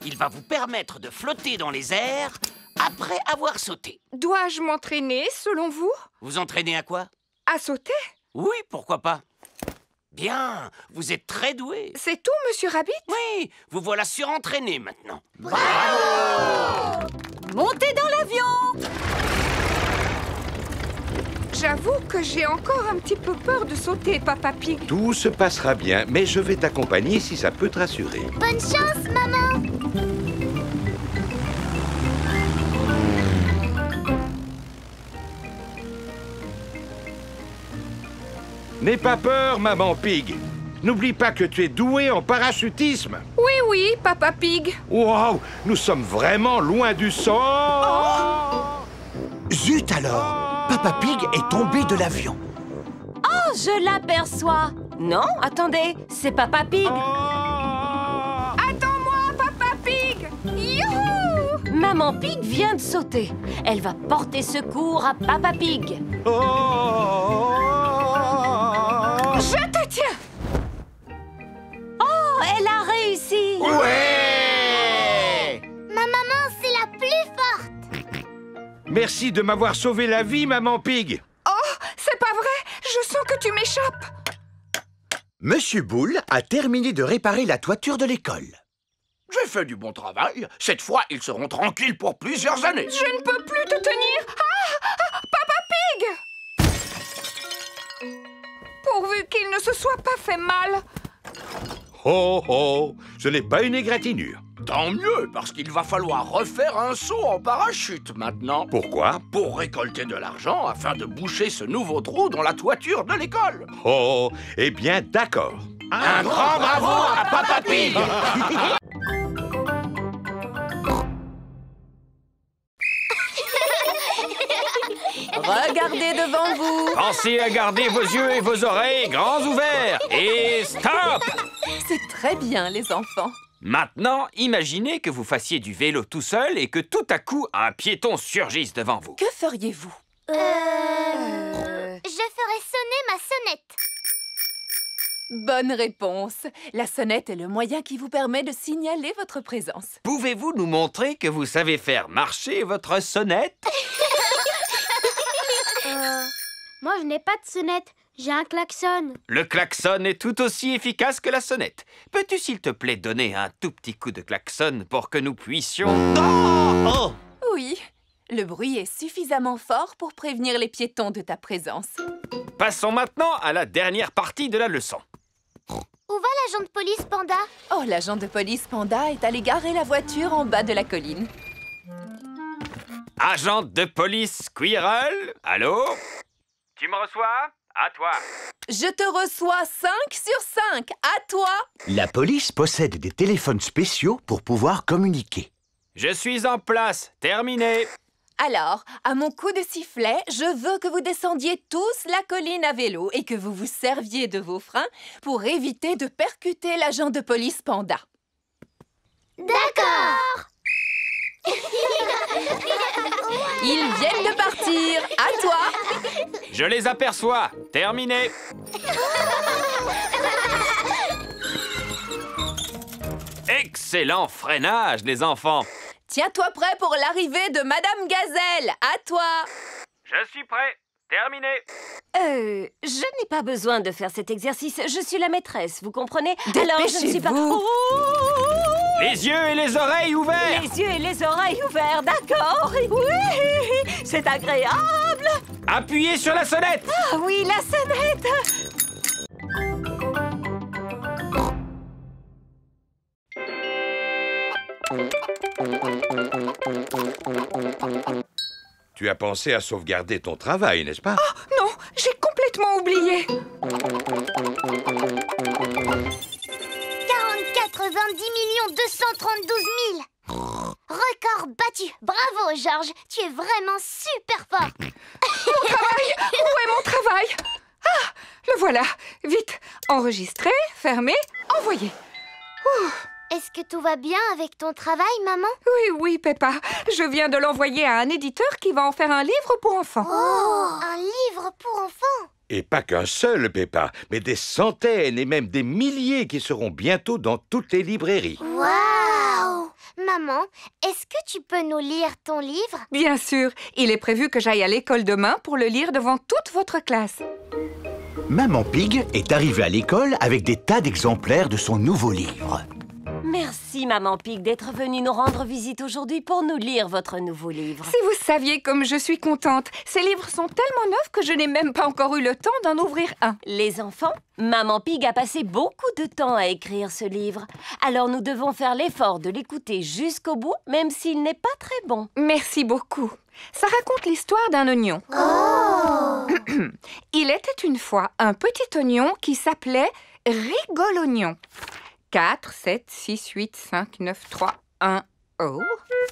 Il va vous permettre de flotter dans les airs après avoir sauté. Dois-je m'entraîner, selon vous? Vous entraînez à quoi? À sauter? Oui, pourquoi pas. Bien, vous êtes très doué. C'est tout, Monsieur Rabbit? Oui, vous voilà surentraîné maintenant. Montez dans l'avion! J'avoue que j'ai encore un petit peu peur de sauter, Papa Pig. Tout se passera bien, mais je vais t'accompagner si ça peut te rassurer. Bonne chance, maman! N'aie pas peur, maman Pig. N'oublie pas que tu es douée en parachutisme. Oui, oui, Papa Pig. Wow, nous sommes vraiment loin du sol. Zut alors! Papa Pig est tombé de l'avion. Oh, je l'aperçois! Non, attendez, c'est Papa Pig. Attends-moi, Papa Pig. Youhou! Maman Pig vient de sauter. Elle va porter secours à Papa Pig. Je te tiens. Oh, elle a réussi! Ouais! Ma maman, c'est la plus forte! Merci de m'avoir sauvé la vie, maman Pig. Oh, c'est pas vrai. Je sens que tu m'échappes. Monsieur Boule a terminé de réparer la toiture de l'école. J'ai fait du bon travail. Cette fois, ils seront tranquilles pour plusieurs années. Je ne peux plus te tenir. Papa Pig! Pourvu qu'il ne se soit pas fait mal. Oh oh, ce n'est pas une égratignure. Tant mieux, parce qu'il va falloir refaire un saut en parachute maintenant. Pourquoi? Pour récolter de l'argent afin de boucher ce nouveau trou dans la toiture de l'école. Oh, eh bien d'accord. Un grand bravo à Papa Pig! Regardez devant vous. Pensez à garder vos yeux et vos oreilles grands ouverts. Et stop! C'est très bien, les enfants. Maintenant, imaginez que vous fassiez du vélo tout seul et que tout à coup, un piéton surgisse devant vous. Que feriez-vous? Je ferai sonner ma sonnette. Bonne réponse. La sonnette est le moyen qui vous permet de signaler votre présence. Pouvez-vous nous montrer que vous savez faire marcher votre sonnette? Moi, je n'ai pas de sonnette. J'ai un klaxon. Le klaxon est tout aussi efficace que la sonnette. Peux-tu, s'il te plaît, donner un tout petit coup de klaxon pour que nous puissions... Oh! Oui, le bruit est suffisamment fort pour prévenir les piétons de ta présence. Passons maintenant à la dernière partie de la leçon. Où va l'agent de police, Panda? Oh, l'agent de police Panda est allé garer la voiture en bas de la colline. Agent de police Squirrel, allô? Tu me reçois? À toi. Je te reçois 5 sur 5. À toi. La police possède des téléphones spéciaux pour pouvoir communiquer. Je suis en place. Terminé. Alors, à mon coup de sifflet, je veux que vous descendiez tous la colline à vélo et que vous vous serviez de vos freins pour éviter de percuter l'agent de police Panda. D'accord! Ils viennent de partir. À toi. Je les aperçois. Terminé. Excellent freinage, les enfants. Tiens-toi prêt pour l'arrivée de Madame Gazelle. À toi. Je suis prêt. Terminé. Je n'ai pas besoin de faire cet exercice. Je suis la maîtresse, vous comprenez? Alors, je ne suis pas... Dépêchez-vous. Les yeux et les oreilles ouverts. Les yeux et les oreilles ouverts, d'accord? Oui, c'est agréable. Appuyez sur la sonnette. Ah oui, la sonnette. Tu as pensé à sauvegarder ton travail, n'est-ce pas? Oh, non, j'ai complètement oublié. 90 232 000. Record battu. Bravo, Georges. Tu es vraiment super fort. Mon travail! Où est mon travail? Ah, le voilà. Vite, enregistrer, fermer, envoyer. Ouh. Est-ce que tout va bien avec ton travail, maman? Oui, oui, Peppa. Je viens de l'envoyer à un éditeur qui va en faire un livre pour enfants. Oh, un livre pour enfants. Et pas qu'un seul, Peppa, mais des centaines et même des milliers qui seront bientôt dans toutes les librairies. Waouh! Maman, est-ce que tu peux nous lire ton livre? Bien sûr, il est prévu que j'aille à l'école demain pour le lire devant toute votre classe. Maman Pig est arrivée à l'école avec des tas d'exemplaires de son nouveau livre. Merci, Maman Pig, d'être venue nous rendre visite aujourd'hui pour nous lire votre nouveau livre. Si vous saviez comme je suis contente. Ces livres sont tellement neufs que je n'ai même pas encore eu le temps d'en ouvrir un. Les enfants, Maman Pig a passé beaucoup de temps à écrire ce livre. Alors nous devons faire l'effort de l'écouter jusqu'au bout, même s'il n'est pas très bon. Merci beaucoup. Ça raconte l'histoire d'un oignon. Oh! Il était une fois un petit oignon qui s'appelait Rigolognon. 4, 7, 6, 8, 5, 9, 3, 1, oh.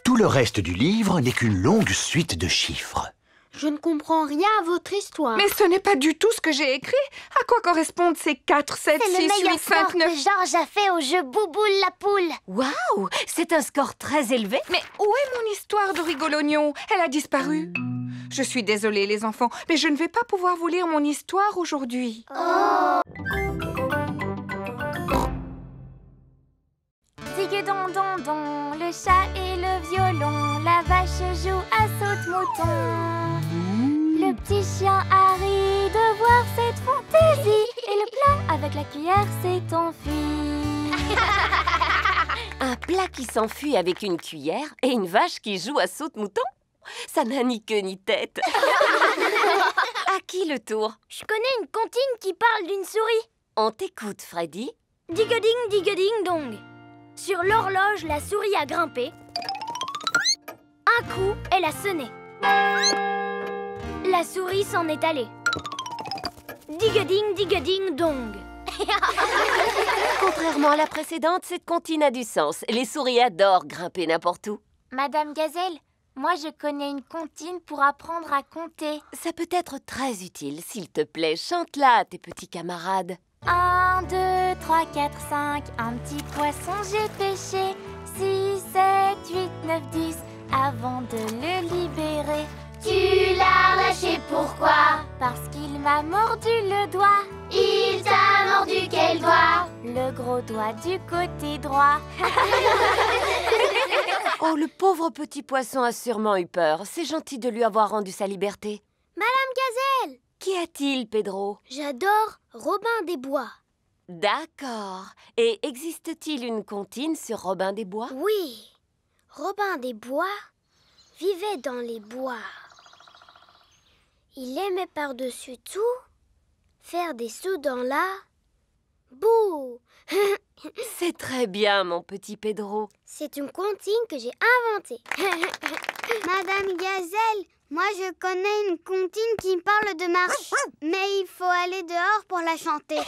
Tout le reste du livre n'est qu'une longue suite de chiffres. Je ne comprends rien à votre histoire. Mais ce n'est pas du tout ce que j'ai écrit. À quoi correspondent ces 4, 7, C'est 6, le meilleur 8, score 5, 9... que Georges a fait au jeu Bouboule la poule. Waouh, c'est un score très élevé. Mais où est mon histoire de Rigolognon? Elle a disparu. Je suis désolée, les enfants, mais je ne vais pas pouvoir vous lire mon histoire aujourd'hui. Digue-don-don-don, le chat et le violon, la vache joue à saute-mouton. Le petit chien a ri de voir cette fantaisie, et le plat avec la cuillère s'est enfui. Un plat qui s'enfuit avec une cuillère et une vache qui joue à saute-mouton? Ça n'a ni queue ni tête. À qui le tour? Je connais une comptine qui parle d'une souris. On t'écoute, Freddy. Digue-ding, dong. Sur l'horloge, la souris a grimpé. Un coup, elle a sonné. La souris s'en est allée. Digue-ding, dong. Contrairement à la précédente, cette comptine a du sens. Les souris adorent grimper n'importe où. Madame Gazelle, moi je connais une comptine pour apprendre à compter. Ça peut être très utile. S'il te plaît, chante-la à tes petits camarades. 1, 2, 3, 4, 5, un petit poisson j'ai pêché. 6, 7, 8, 9, 10, avant de le libérer. Tu l'as lâché pourquoi? Parce qu'il m'a mordu le doigt. Il t'a mordu quel doigt? Le gros doigt du côté droit. Oh, le pauvre petit poisson a sûrement eu peur. C'est gentil de lui avoir rendu sa liberté. Madame Gazelle! Qu'y a-t-il, Pedro? J'adore Robin des Bois. D'accord. Et existe-t-il une comptine sur Robin des Bois? Oui, Robin des Bois vivait dans les bois. Il aimait par-dessus tout faire des sauts dans la boue. C'est très bien, mon petit Pedro. C'est une comptine que j'ai inventée. Madame Gazelle, moi je connais une comptine qui parle de marche. Mais il faut aller dehors pour la chanter.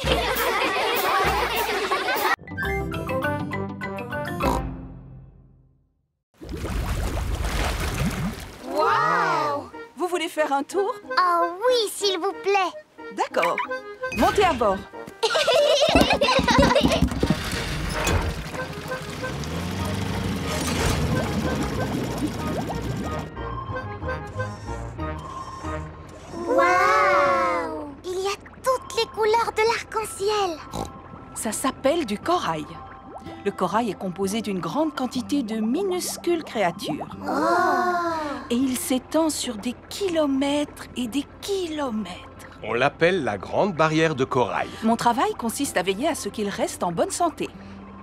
Waouh! Vous voulez faire un tour? Oh oui, s'il vous plaît. D'accord. Montez à bord. Waouh! Il y a toutes les couleurs de l'arc-en-ciel. Ça s'appelle du corail. Le corail est composé d'une grande quantité de minuscules créatures. Et il s'étend sur des kilomètres et des kilomètres. On l'appelle la grande barrière de corail. Mon travail consiste à veiller à ce qu'il reste en bonne santé.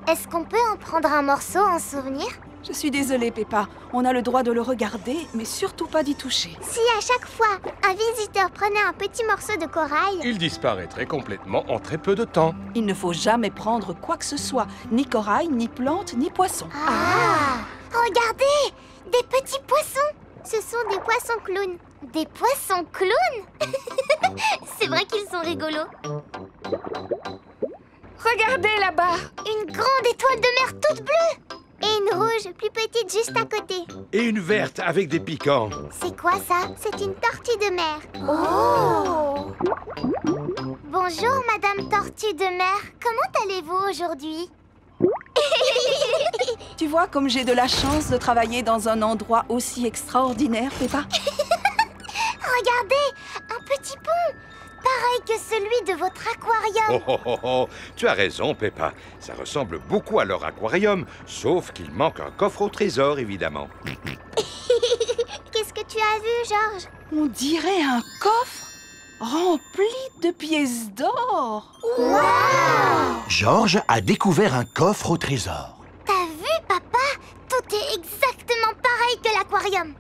Est-ce qu'on peut en prendre un morceau en souvenir? Je suis désolée, Peppa. On a le droit de le regarder, mais surtout pas d'y toucher. Si à chaque fois, un visiteur prenait un petit morceau de corail... Il disparaîtrait complètement en très peu de temps. Il ne faut jamais prendre quoi que ce soit. Ni corail, ni plante, ni poisson. Ah! Regardez! Des petits poissons! Ce sont des poissons clowns. Des poissons clowns? C'est vrai qu'ils sont rigolos. Regardez là-bas! Une grande étoile de mer toute bleue! Et une rouge plus petite juste à côté. Et une verte avec des piquants. C'est quoi ça? C'est une tortue de mer. Oh! Bonjour, Madame Tortue de mer. Comment allez-vous aujourd'hui? Tu vois comme j'ai de la chance de travailler dans un endroit aussi extraordinaire, Peppa? Regardez! Un petit pont! pareil que celui de votre aquarium. Oh, oh, oh, oh. Tu as raison, Peppa. Ça ressemble beaucoup à leur aquarium, sauf qu'il manque un coffre au trésor, évidemment. Qu'est-ce que tu as vu, Georges? On dirait un coffre rempli de pièces d'or. Waouh! Georges a découvert un coffre au trésor. T'as vu, papa? Tout est exactement pareil que l'aquarium.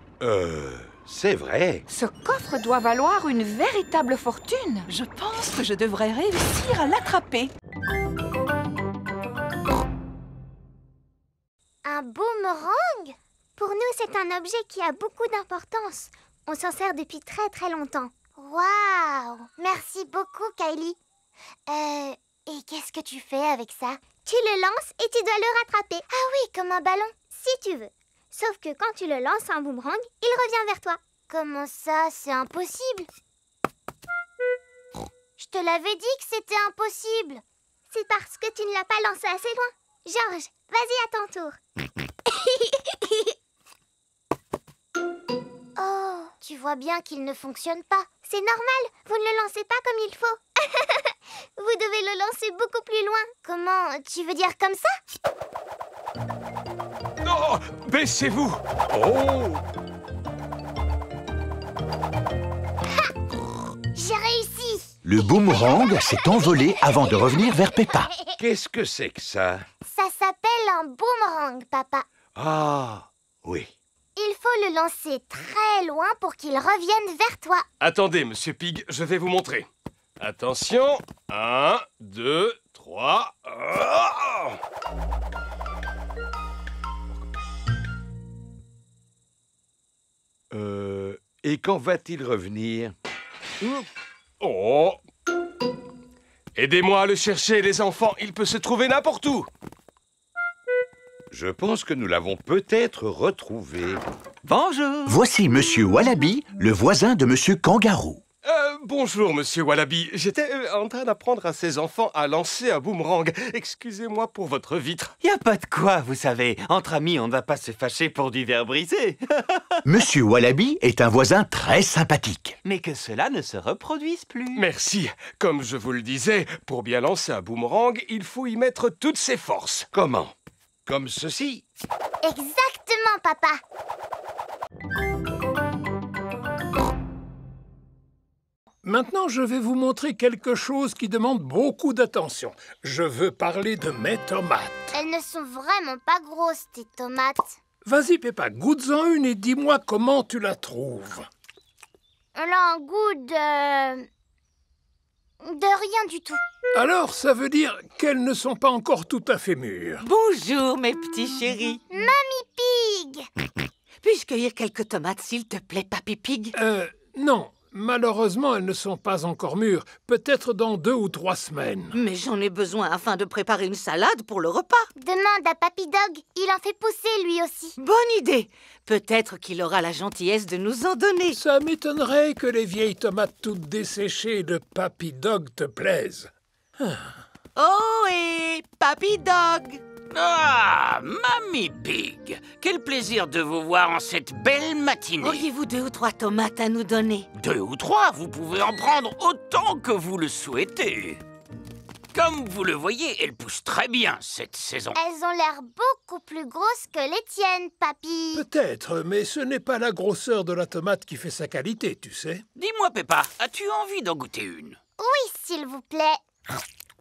C'est vrai. Ce coffre doit valoir une véritable fortune. Je pense que je devrais réussir à l'attraper. Un boomerang? Pour nous, c'est un objet qui a beaucoup d'importance. On s'en sert depuis très très longtemps. Waouh! Merci beaucoup, Kylie. Et qu'est-ce que tu fais avec ça? Tu le lances et tu dois le rattraper. Ah oui, comme un ballon, si tu veux. Sauf que quand tu le lances en boomerang, il revient vers toi. Comment ça, c'est impossible? Je te l'avais dit que c'était impossible. C'est parce que tu ne l'as pas lancé assez loin. Georges, vas-y à ton tour. Oh, tu vois bien qu'il ne fonctionne pas. C'est normal, vous ne le lancez pas comme il faut. Vous devez le lancer beaucoup plus loin. Comment? Tu veux dire comme ça? Oh, baissez-vous! Oh! J'ai réussi. Le boomerang s'est envolé avant de revenir vers Peppa. Qu'est-ce que c'est que ça? Ça s'appelle un boomerang, papa. Ah, oui. Il faut le lancer très loin pour qu'il revienne vers toi. Attendez, Monsieur Pig, je vais vous montrer. Attention, 1, 2, 3... Et quand va-t-il revenir? Oh! Aidez-moi à le chercher, les enfants, il peut se trouver n'importe où. Je pense que nous l'avons peut-être retrouvé. Bonjour. Voici Monsieur Wallaby, le voisin de Monsieur Kangaroo. Bonjour, Monsieur Wallaby. J'étais en train d'apprendre à ces enfants à lancer un boomerang. Excusez-moi pour votre vitre. Y a pas de quoi, vous savez. Entre amis, on ne va pas se fâcher pour du verre brisé. Monsieur Wallaby est un voisin très sympathique. Mais que cela ne se reproduise plus. Merci. Comme je vous le disais, pour bien lancer un boomerang, il faut y mettre toutes ses forces. Comment? Comme ceci? Exactement, papa. Maintenant, je vais vous montrer quelque chose qui demande beaucoup d'attention. Je veux parler de mes tomates. Elles ne sont vraiment pas grosses, tes tomates. Vas-y, Peppa, goûte-en une et dis-moi comment tu la trouves. Elle a un goût de rien du tout. Alors, ça veut dire qu'elles ne sont pas encore tout à fait mûres. Bonjour, mes petits chéris. Mamie Pig! Puis-je cueillir quelques tomates, s'il te plaît, Papy Pig? Non. Malheureusement, elles ne sont pas encore mûres. Peut-être dans 2 ou 3 semaines. Mais j'en ai besoin afin de préparer une salade pour le repas. Demande à Papy Dog. Il en fait pousser, lui aussi. Bonne idée. Peut-être qu'il aura la gentillesse de nous en donner. Ça m'étonnerait que les vieilles tomates toutes desséchées de Papy Dog te plaisent. Oh, et Papy Dog! Ah, Mamie Pig! Quel plaisir de vous voir en cette belle matinée. Auriez-vous 2 ou 3 tomates à nous donner? 2 ou 3, vous pouvez en prendre autant que vous le souhaitez. Comme vous le voyez, elles poussent très bien cette saison. Elles ont l'air beaucoup plus grosses que les tiennes, Papy. Peut-être, mais ce n'est pas la grosseur de la tomate qui fait sa qualité, tu sais. Dis-moi, Peppa, as-tu envie d'en goûter une? Oui, s'il vous plaît.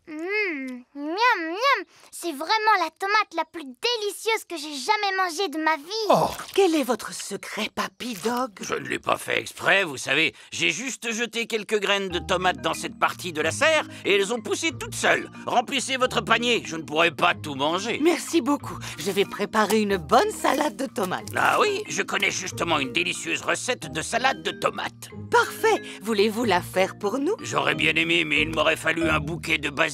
Miam, miam. C'est vraiment la tomate la plus délicieuse que j'ai jamais mangée de ma vie. Oh. Quel est votre secret, Papy Dog? Je ne l'ai pas fait exprès, vous savez. J'ai juste jeté quelques graines de tomates dans cette partie de la serre et elles ont poussé toutes seules. Remplissez votre panier, je ne pourrai pas tout manger. Merci beaucoup. Je vais préparer une bonne salade de tomates. Ah oui, je connais justement une délicieuse recette de salade de tomates. Parfait. Voulez-vous la faire pour nous? J'aurais bien aimé, mais il m'aurait fallu un bouquet de basilic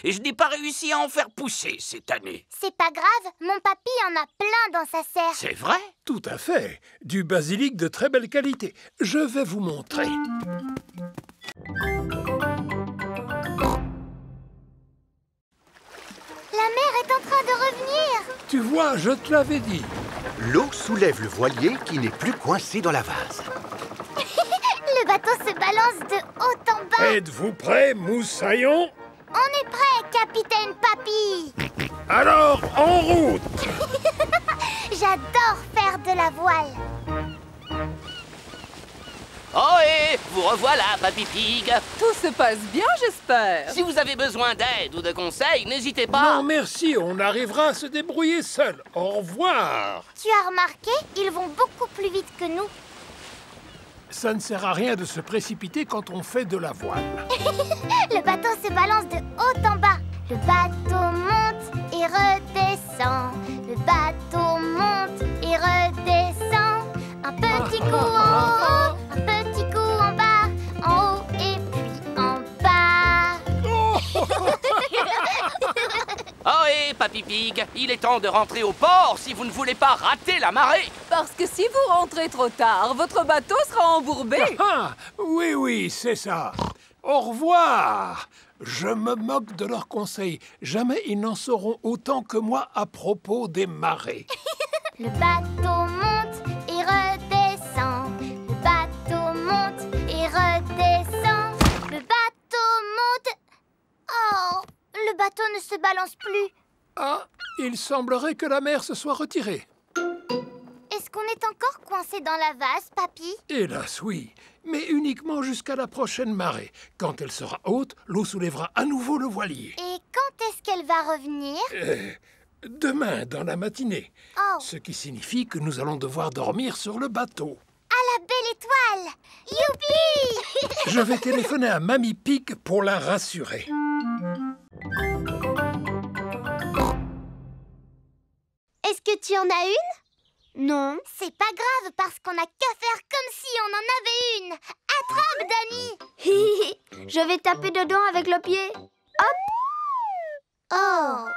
et je n'ai pas réussi à en faire pousser cette année. C'est pas grave, mon papy en a plein dans sa serre. C'est vrai? Tout à fait. Du basilic de très belle qualité. Je vais vous montrer. La mer est en train de revenir. Tu vois, je te l'avais dit. L'eau soulève le voilier qui n'est plus coincé dans la vase. Le bateau se balance. balance de haut en bas. Êtes-vous prêts, moussaillon? On est prêt, capitaine Papy. Alors, en route. J'adore faire de la voile. Oh et vous revoilà, Papy Pig. Tout se passe bien, j'espère. Si vous avez besoin d'aide ou de conseils, n'hésitez pas. Non, merci, on arrivera à se débrouiller seul. Au revoir. Tu as remarqué, ils vont beaucoup plus vite que nous. Ça ne sert à rien de se précipiter quand on fait de la voile. Le bateau se balance de haut en bas. Le bateau monte et redescend. Le bateau monte et redescend. Un petit coup en haut, un petit coup en bas, en haut et puis en bas. Oh et Papy Pig, il est temps de rentrer au port si vous ne voulez pas rater la marée. Parce que si vous rentrez trop tard, votre bateau sera embourbé. Ah, oui, c'est ça. Au revoir. Je me moque de leurs conseils. Jamais ils n'en sauront autant que moi à propos des marées. Le bateau monte et redescend. Le bateau monte et redescend. Le bateau monte... Oh, le bateau ne se balance plus. Ah, il semblerait que la mer se soit retirée. Est-ce qu'on est encore coincé dans la vase, Papy? Hélas, oui. Mais uniquement jusqu'à la prochaine marée. Quand elle sera haute, l'eau soulèvera à nouveau le voilier. Et quand est-ce qu'elle va revenir? Demain, dans la matinée. Oh. Ce qui signifie que nous allons devoir dormir sur le bateau. À la belle étoile! Youpi! Je vais téléphoner à Mamie Pig pour la rassurer. Est-ce que tu en as une? Non. C'est pas grave parce qu'on n'a qu'à faire comme si on en avait une. Attrape, Dani! Je vais taper dedans avec le pied. Hop! Oh!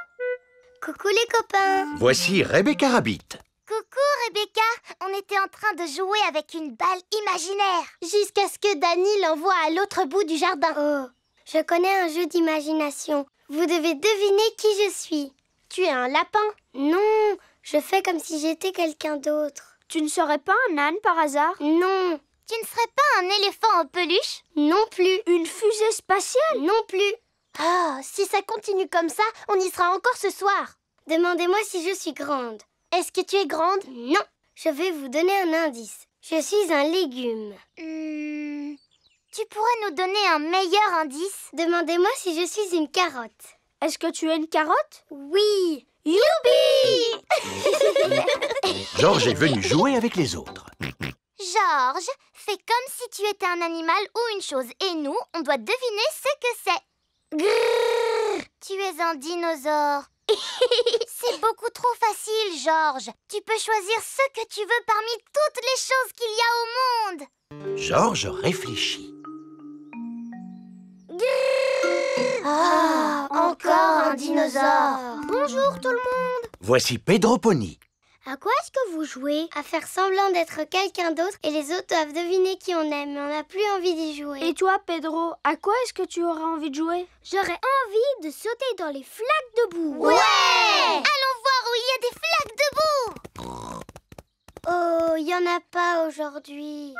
Coucou les copains! Voici Rebecca Rabbit. Coucou Rebecca! On était en train de jouer avec une balle imaginaire. Jusqu'à ce que Dani l'envoie à l'autre bout du jardin. Oh! Je connais un jeu d'imagination. Vous devez deviner qui je suis. Tu es un lapin? Non, je fais comme si j'étais quelqu'un d'autre. Tu ne serais pas un âne par hasard? Non. Tu ne serais pas un éléphant en peluche? Non plus. Une fusée spatiale? Non plus. Ah, si ça continue comme ça, on y sera encore ce soir. Demandez-moi si je suis grande. Est-ce que tu es grande? Non. Je vais vous donner un indice. Je suis un légume. Tu pourrais nous donner un meilleur indice? Demandez-moi si je suis une carotte. Est-ce que tu es une carotte? Oui. Youpi! Georges est venu jouer avec les autres. Georges, fais comme si tu étais un animal ou une chose. Et nous, on doit deviner ce que c'est. Grrr, tu es un dinosaure. C'est beaucoup trop facile, Georges. Tu peux choisir ce que tu veux parmi toutes les choses qu'il y a au monde. Georges réfléchit. Ah, encore un dinosaure. Bonjour tout le monde. Voici Pedro Pony. À quoi est-ce que vous jouez? À faire semblant d'être quelqu'un d'autre et les autres doivent deviner qui on aime, mais on n'a plus envie d'y jouer. Et toi, Pedro, à quoi est-ce que tu auras envie de jouer? J'aurais envie de sauter dans les flaques de boue. Ouais! Allons voir où il y a des flaques de boue. Oh, il n'y en a pas aujourd'hui.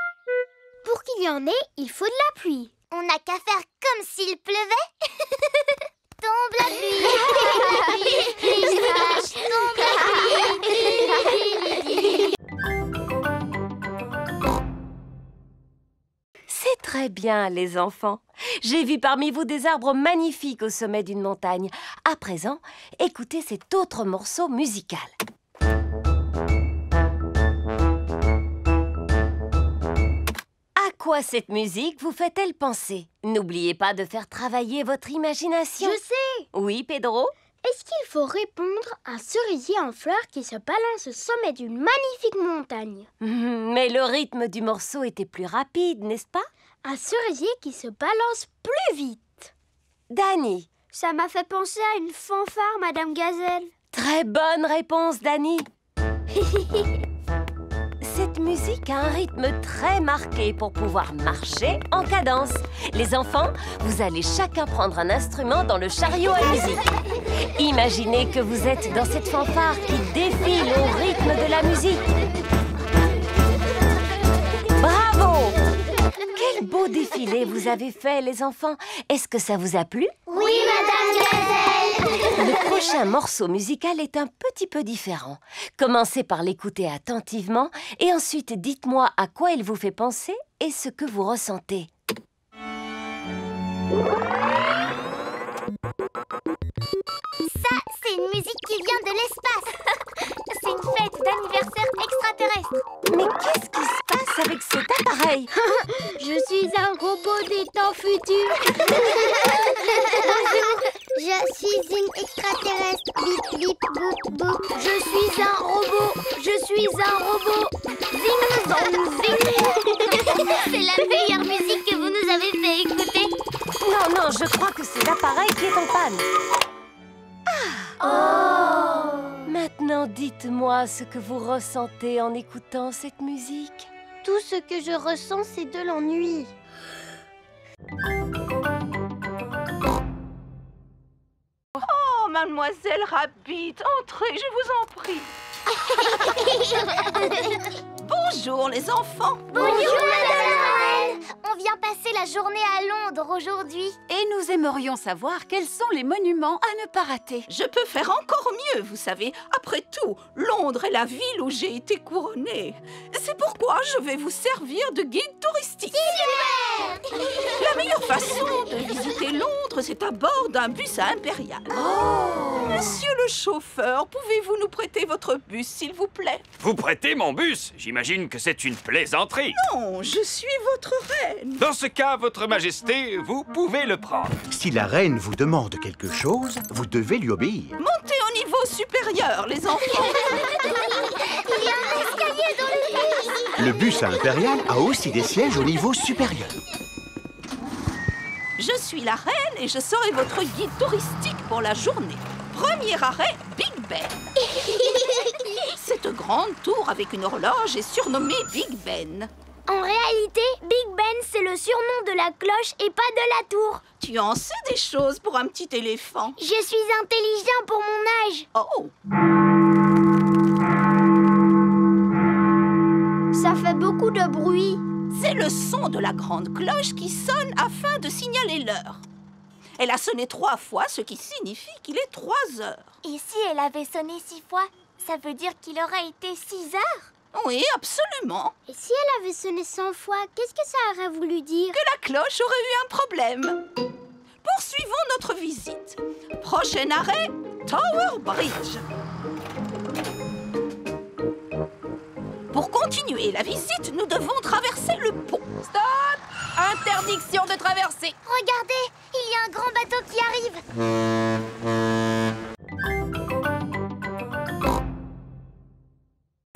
Pour qu'il y en ait, il faut de la pluie. On n'a qu'à faire comme s'il pleuvait. Tombe la pluie. Tombe la pluie. C'est très bien, les enfants. J'ai vu parmi vous des arbres magnifiques au sommet d'une montagne. À présent, écoutez cet autre morceau musical. À quoi cette musique vous fait-elle penser? N'oubliez pas de faire travailler votre imagination. Je sais! Oui, Pedro? Est-ce qu'il faut répondre à un cerisier en fleurs qui se balance au sommet d'une magnifique montagne? Mais le rythme du morceau était plus rapide, n'est-ce pas? Un cerisier qui se balance plus vite. Dani? Ça m'a fait penser à une fanfare, Madame Gazelle. Très bonne réponse, Dani. Cette musique a un rythme très marqué pour pouvoir marcher en cadence. Les enfants, vous allez chacun prendre un instrument dans le chariot à musique. Imaginez que vous êtes dans cette fanfare qui défile au rythme de la musique. Bravo! Quelle Quel beau défilé vous avez fait, les enfants. Est-ce que ça vous a plu? Oui, Madame Gazelle. Le prochain morceau musical est un petit peu différent. Commencez par l'écouter attentivement et ensuite dites-moi à quoi il vous fait penser et ce que vous ressentez. Ça, c'est une musique qui vient de l'espace. C'est une fête d'anniversaire extraterrestre. Mais qu'est-ce qui se passe avec cet appareil? Je suis un robot des temps futurs. Je suis une extraterrestre. Bip, bip, boop, boop. Je suis un robot. Je suis un robot. Zing, zong, zing. C'est la meilleure musique que vous nous avez fait écouter. Non, je crois que c'est l'appareil qui est en panne. Maintenant, dites-moi ce que vous ressentez en écoutant cette musique. Tout ce que je ressens, c'est de l'ennui. Oh, mademoiselle Rabbit, entrez, je vous en prie. Bonjour, les enfants. Bonjour, Madame la Reine. On vient passer la journée à Londres aujourd'hui. Et nous aimerions savoir quels sont les monuments à ne pas rater. Je peux faire encore mieux, vous savez. Après tout, Londres est la ville où j'ai été couronnée. C'est pourquoi je vais vous servir de guide touristique. Super! La meilleure façon de visiter Londres, c'est à bord d'un bus à Impérial. Monsieur le chauffeur, pouvez-vous nous prêter votre bus, s'il vous plaît? Vous prêtez mon bus? J'imagine que c'est une plaisanterie. Non, je suis votre reine. Dans ce cas, votre majesté, vous pouvez le prendre. Si la reine vous demande quelque chose, vous devez lui obéir. Montez au niveau supérieur, les enfants. Il y a un escalier dans le bus. Le bus à Impérial a aussi des sièges au niveau supérieur. Je suis la reine et je serai votre guide touristique pour la journée. Premier arrêt, Big Ben. Cette grande tour avec une horloge est surnommée Big Ben. En réalité, Big Ben, c'est le surnom de la cloche et pas de la tour. Tu en sais des choses pour un petit éléphant. Je suis intelligent pour mon âge. Oh! Ça fait beaucoup de bruit. C'est le son de la grande cloche qui sonne afin de signaler l'heure. Elle a sonné 3 fois, ce qui signifie qu'il est 3 heures. Et si elle avait sonné 6 fois, ça veut dire qu'il aurait été 6 heures? Oui, absolument. Et si elle avait sonné 100 fois, qu'est-ce que ça aurait voulu dire? Que la cloche aurait eu un problème. Poursuivons notre visite. Prochain arrêt, Tower Bridge. Pour continuer la visite, nous devons traverser le pont. Stop! Interdiction de traverser. Regardez, il y a un grand bateau qui arrive.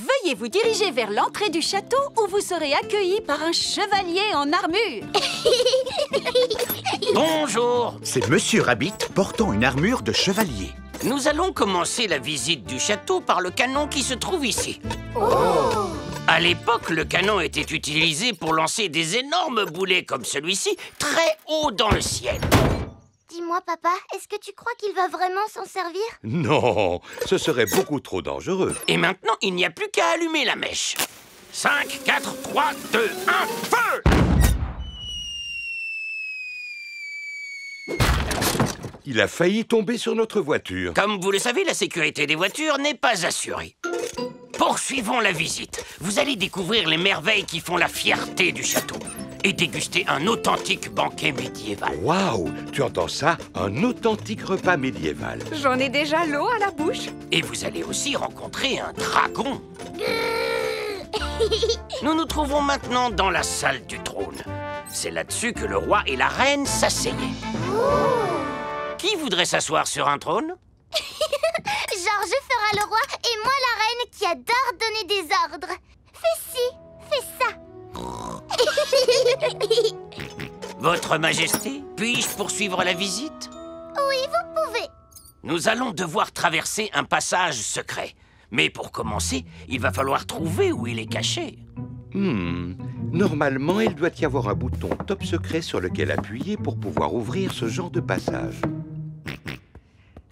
Veuillez vous diriger vers l'entrée du château où vous serez accueillis par un chevalier en armure. Bonjour. C'est Monsieur Rabbit portant une armure de chevalier. Nous allons commencer la visite du château par le canon qui se trouve ici. À l'époque, le canon était utilisé pour lancer des énormes boulets comme celui-ci, très haut dans le ciel. Dis-moi, papa, est-ce que tu crois qu'il va vraiment s'en servir? Non, ce serait beaucoup trop dangereux. Et maintenant, il n'y a plus qu'à allumer la mèche. 5, 4, 3, 2, 1, feu! Il a failli tomber sur notre voiture. Comme vous le savez, la sécurité des voitures n'est pas assurée. Poursuivons la visite. Vous allez découvrir les merveilles qui font la fierté du château et déguster un authentique banquet médiéval. Waouh! Tu entends ça? Un authentique repas médiéval. J'en ai déjà l'eau à la bouche. Et vous allez aussi rencontrer un dragon. Nous nous trouvons maintenant dans la salle du trône. C'est là-dessus que le roi et la reine s'asseyaient. Qui voudrait s'asseoir sur un trône? Georges fera le roi et moi la reine qui adore donner des ordres. Fais ci, fais ça. Votre Majesté, puis-je poursuivre la visite? Oui, vous pouvez. Nous allons devoir traverser un passage secret. Mais pour commencer, il va falloir trouver où il est caché. Normalement, il doit y avoir un bouton top secret sur lequel appuyer pour pouvoir ouvrir ce genre de passage.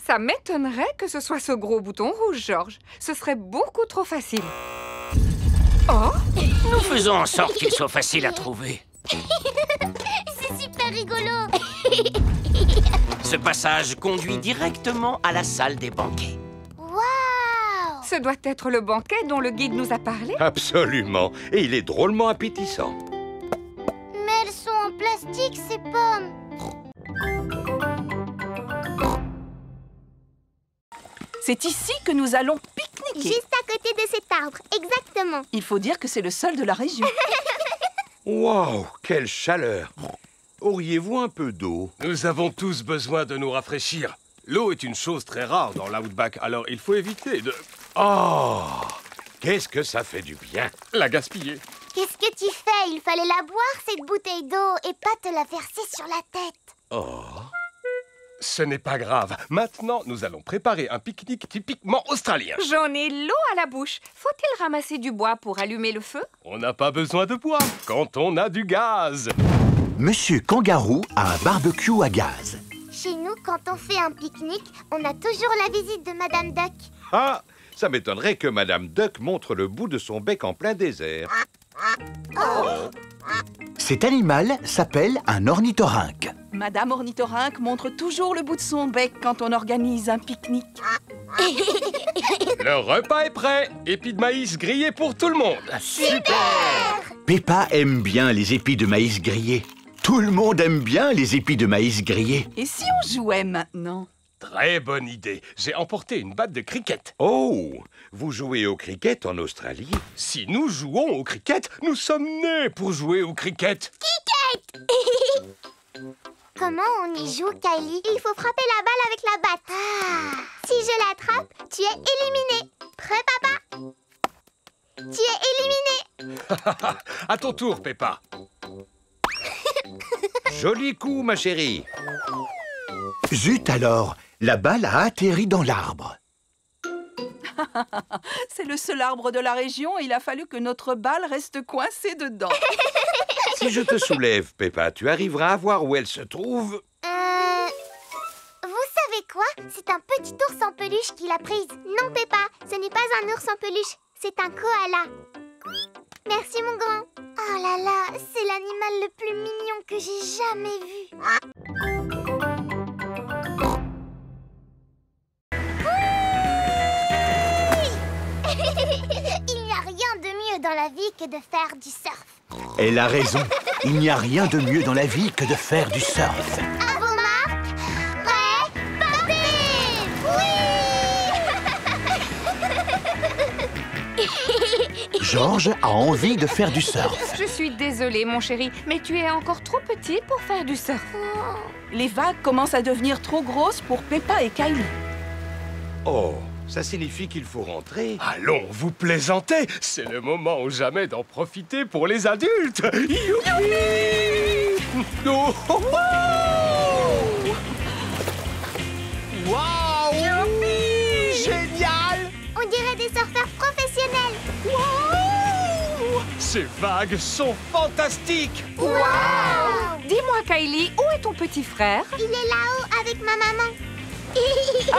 Ça m'étonnerait que ce soit ce gros bouton rouge, Georges. Ce serait beaucoup trop facile. Oh! Nous faisons en sorte qu'il soit facile à trouver. C'est super rigolo. Ce passage conduit directement à la salle des banquets. Waouh! Ce doit être le banquet dont le guide nous a parlé. Absolument. Et il est drôlement appétissant. Mais elles sont en plastique, ces pommes. C'est ici que nous allons pique-niquer. Juste à côté de cet arbre, exactement. Il faut dire que c'est le seul de la région. Waouh, quelle chaleur! Auriez-vous un peu d'eau? Nous avons tous besoin de nous rafraîchir. L'eau est une chose très rare dans l'outback, alors il faut éviter de... Oh! Qu'est-ce que ça fait du bien! La gaspiller. Qu'est-ce que tu fais? Il fallait la boire, cette bouteille d'eau, et pas te la verser sur la tête. Oh! Ce n'est pas grave. Maintenant, nous allons préparer un pique-nique typiquement australien. J'en ai l'eau à la bouche. Faut-il ramasser du bois pour allumer le feu? On n'a pas besoin de bois quand on a du gaz. Monsieur Kangaroo a un barbecue à gaz. Chez nous, quand on fait un pique-nique, on a toujours la visite de Madame Duck. Ah! Ça m'étonnerait que Madame Duck montre le bout de son bec en plein désert. Oh. Cet animal s'appelle un ornithorynque. Madame Ornithorynque montre toujours le bout de son bec quand on organise un pique-nique. Le repas est prêt. Épis de maïs grillés pour tout le monde. Super! Peppa aime bien les épis de maïs grillés. Tout le monde aime bien les épis de maïs grillés. Et si on jouait maintenant? Très bonne idée. J'ai emporté une batte de cricket. Oh! Vous jouez au cricket en Australie? Si nous jouons au cricket, nous sommes nés pour jouer au cricket. Cricket! Comment on y joue, Kylie? Il faut frapper la balle avec la batte. Ah. Si je l'attrape, tu es éliminé. Prêt, papa? Tu es éliminé. À ton tour, Peppa. Joli coup, ma chérie. Zut alors, la balle a atterri dans l'arbre. C'est le seul arbre de la région et il a fallu que notre balle reste coincée dedans. Si je te soulève, Peppa, tu arriveras à voir où elle se trouve? Vous savez quoi? C'est un petit ours en peluche qui l'a prise. Non, Peppa, ce n'est pas un ours en peluche, c'est un koala. Merci, mon grand. Oh là là, c'est l'animal le plus mignon que j'ai jamais vu. Il n'y a rien de mieux dans la vie que de faire du surf. Elle a raison. Il n'y a rien de mieux dans la vie que de faire du surf. À vos marques, prêts, partez! Oui! George a envie de faire du surf. Je suis désolée, mon chéri, mais tu es encore trop petit pour faire du surf. Les vagues commencent à devenir trop grosses pour Peppa et Kylie. Oh, ça signifie qu'il faut rentrer. Allons, vous plaisantez. C'est le moment ou jamais d'en profiter pour les adultes. Youpi! Oh, oh, oh! Waouh! Youpi! Génial! On dirait des surfeurs professionnels. Waouh! Ces vagues sont fantastiques. Waouh! Dis-moi, Kylie, où est ton petit frère? Il est là-haut avec ma maman.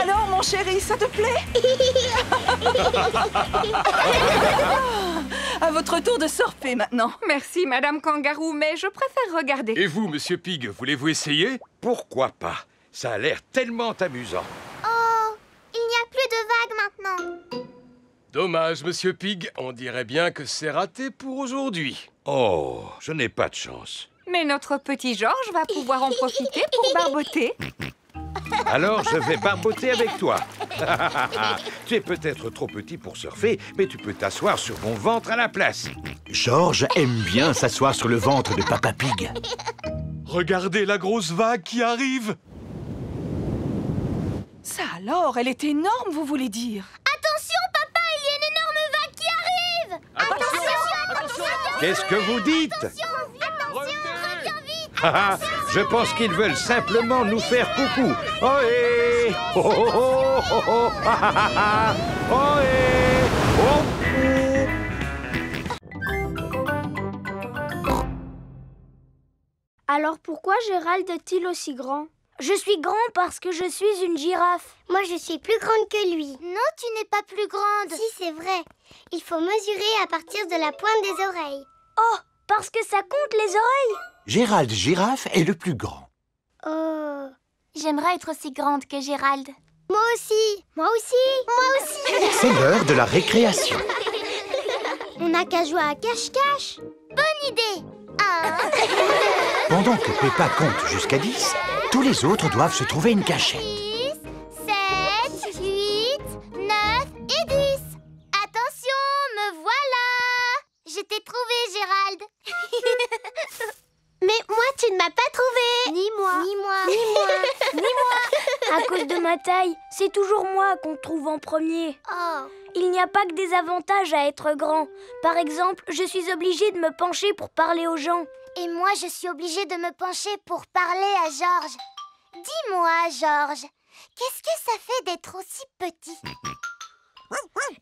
Alors, mon chéri, ça te plaît? À votre tour de surfer maintenant. Merci, Madame Kangaroo, mais je préfère regarder. Et vous, Monsieur Pig, voulez-vous essayer? Pourquoi pas? Ça a l'air tellement amusant. Oh, il n'y a plus de vagues maintenant. Dommage, Monsieur Pig. On dirait bien que c'est raté pour aujourd'hui. Oh, je n'ai pas de chance. Mais notre petit George va pouvoir en profiter pour barboter. Alors, je vais barboter avec toi. Tu es peut-être trop petit pour surfer, mais tu peux t'asseoir sur mon ventre à la place. George aime bien s'asseoir sur le ventre de Papa Pig. Regardez la grosse vague qui arrive. Ça alors, elle est énorme, vous voulez dire? Attention, papa, il y a une énorme vague qui arrive. Attention. Qu'est-ce que vous dites? Attention, reviens vite. Je pense qu'ils veulent simplement nous faire coucou. Ohé! Oh, oh, oh, oh, oh. Ohé! Oh, oh. Alors pourquoi Gérald est-il aussi grand? Je suis grand parce que je suis une girafe. Moi, je suis plus grande que lui. Non, tu n'es pas plus grande. Si, c'est vrai. Il faut mesurer à partir de la pointe des oreilles. Oh, Parce que ça compte les oreilles. Gérald Girafe est le plus grand. Oh. J'aimerais être aussi grande que Gérald. Moi aussi. Moi aussi. Moi aussi. C'est l'heure de la récréation. On n'a qu'à jouer à cache-cache. Bonne idée. Pendant que Peppa compte jusqu'à 10, tous les autres doivent se trouver une cachette. 6, 7, 8, 9 et 10. Attention, me voilà. Je t'ai trouvé, Gérald. Mais moi, tu ne m'as pas trouvé. Ni moi. Ni moi. Ni moi. Ni moi. À cause de ma taille, c'est toujours moi qu'on trouve en premier. Oh. Il n'y a pas que des avantages à être grand. Par exemple, je suis obligée de me pencher pour parler aux gens. Et moi, je suis obligée de me pencher pour parler à Georges. Dis-moi, Georges, qu'est-ce que ça fait d'être aussi petit?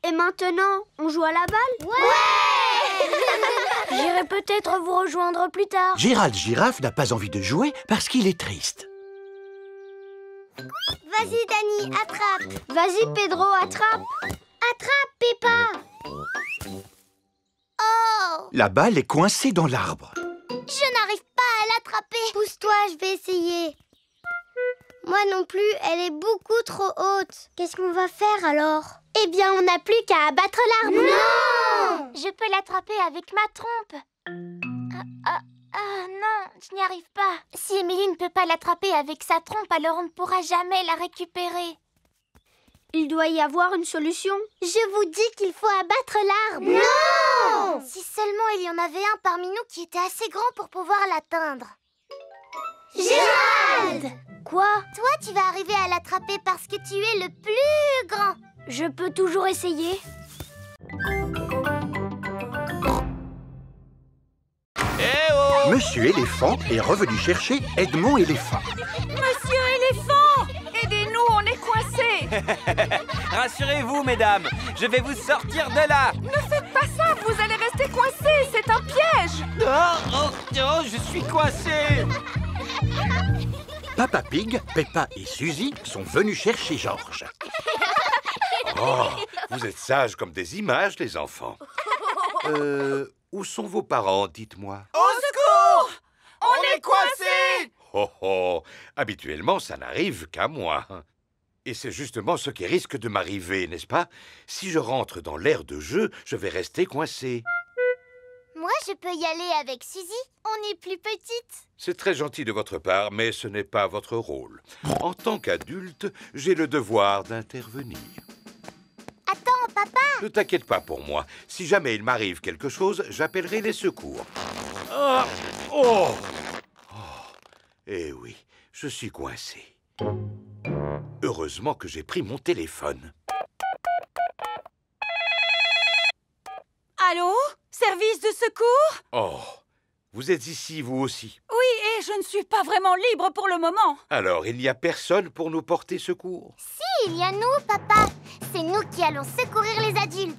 Et maintenant, on joue à la balle? Ouais. J'irai peut-être vous rejoindre plus tard. Gérald Girafe n'a pas envie de jouer parce qu'il est triste. Vas-y, Dani, attrape. Vas-y, Pedro, attrape. Attrape, Peppa. Oh! La balle est coincée dans l'arbre. Je n'arrive pas à l'attraper. Pousse-toi, je vais essayer. Moi non plus, elle est beaucoup trop haute. Qu'est-ce qu'on va faire alors? Eh bien, on n'a plus qu'à abattre l'arbre. Non! Je peux l'attraper avec ma trompe. Non, je n'y arrive pas. Si Émilie ne peut pas l'attraper avec sa trompe, alors on ne pourra jamais la récupérer. Il doit y avoir une solution. Je vous dis qu'il faut abattre l'arbre. Non! Si seulement il y en avait un parmi nous qui était assez grand pour pouvoir l'atteindre. Gérald! Quoi? Toi, tu vas arriver à l'attraper parce que tu es le plus grand. Je peux toujours essayer. Eh oh! Monsieur Éléphant est revenu chercher Edmond Éléphant. Monsieur Éléphant! Aidez-nous, on est coincés! Rassurez-vous, mesdames, je vais vous sortir de là. Ne faites pas ça, vous allez rester coincés, c'est un piège! Oh, je suis coincé. Papa Pig, Peppa et Suzy sont venus chercher Georges. Oh, vous êtes sages comme des images, les enfants. Où sont vos parents, dites-moi? Au secours! On est coincés! Oh oh, habituellement, ça n'arrive qu'à moi. Et c'est justement ce qui risque de m'arriver, n'est-ce pas? Si je rentre dans l'aire de jeu, je vais rester coincé. Moi, je peux y aller avec Suzy. On est plus petite. C'est très gentil de votre part, mais ce n'est pas votre rôle. En tant qu'adulte, j'ai le devoir d'intervenir. Attends, papa! Ne t'inquiète pas pour moi. Si jamais il m'arrive quelque chose, j'appellerai les secours. Ah, oh! Eh oui, je suis coincé. Heureusement que j'ai pris mon téléphone. Allô? Service de secours? Oh, vous êtes ici, vous aussi? Oui, et je ne suis pas vraiment libre pour le moment. Alors, il n'y a personne pour nous porter secours? Si, il y a nous, papa. C'est nous qui allons secourir les adultes.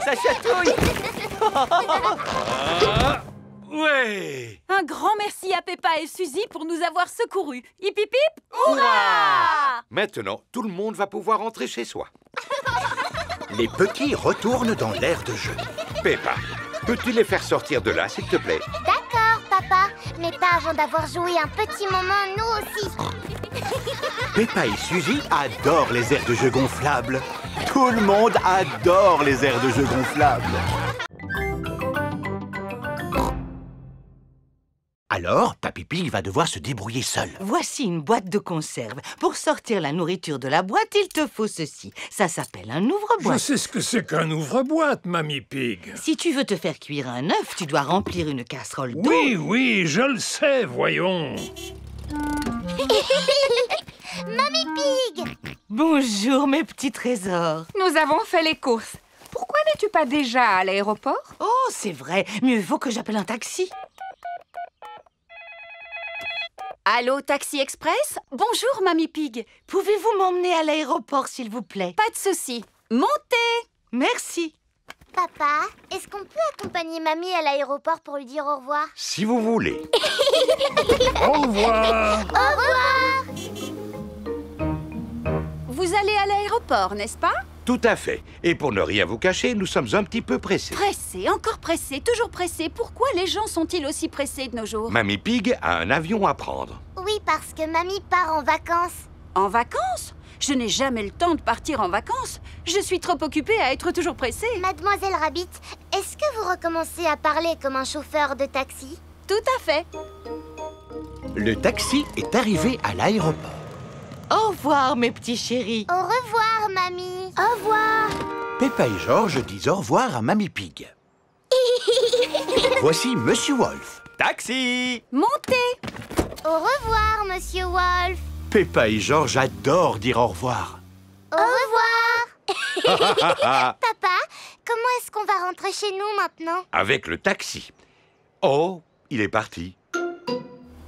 Ça chatouille. Ouais! Un grand merci à Peppa et Suzy pour nous avoir secourus. Hip hip hip! Hurrah! Maintenant, tout le monde va pouvoir rentrer chez soi. Les petits retournent dans l'aire de jeu. Peppa, peux-tu les faire sortir de là, s'il te plaît? D'accord, papa. Mais pas avant d'avoir joué un petit moment, nous aussi. Peppa et Suzy adorent les aires de jeu gonflables. Tout le monde adore les aires de jeu gonflables. Alors, Papy Pig va devoir se débrouiller seul. Voici une boîte de conserve. Pour sortir la nourriture de la boîte, il te faut ceci. Ça s'appelle un ouvre-boîte. Je sais ce que c'est qu'un ouvre-boîte, Mamie Pig. Si tu veux te faire cuire un œuf, tu dois remplir une casserole d'eau. Oui, oui, je le sais, voyons. Mamie Pig! Bonjour, mes petits trésors. Nous avons fait les courses. Pourquoi n'es-tu pas déjà à l'aéroport? Oh, c'est vrai. Mieux vaut que j'appelle un taxi. Allô, Taxi Express? Bonjour, Mamie Pig. Pouvez-vous m'emmener à l'aéroport, s'il vous plaît? Pas de souci. Montez! Merci. Papa, est-ce qu'on peut accompagner Mamie à l'aéroport pour lui dire au revoir? Si vous voulez. Au revoir! Au revoir! Vous allez à l'aéroport, n'est-ce pas? Tout à fait. Et pour ne rien vous cacher, nous sommes un petit peu pressés. Pressé, encore pressé, toujours pressé. Pourquoi les gens sont-ils aussi pressés de nos jours? Mamie Pig a un avion à prendre. Oui, parce que mamie part en vacances. En vacances? Je n'ai jamais le temps de partir en vacances. Je suis trop occupée à être toujours pressée. Mademoiselle Rabbit, est-ce que vous recommencez à parler comme un chauffeur de taxi? Tout à fait. Le taxi est arrivé à l'aéroport. Au revoir, mes petits chéris. Au revoir, mamie. Au revoir. Peppa et George disent au revoir à Mamie Pig. Voici Monsieur Wolf. Taxi! Montez! Au revoir, Monsieur Wolf. Peppa et George adorent dire au revoir. Au revoir. Papa, comment est-ce qu'on va rentrer chez nous maintenant? Avec le taxi. Oh, il est parti.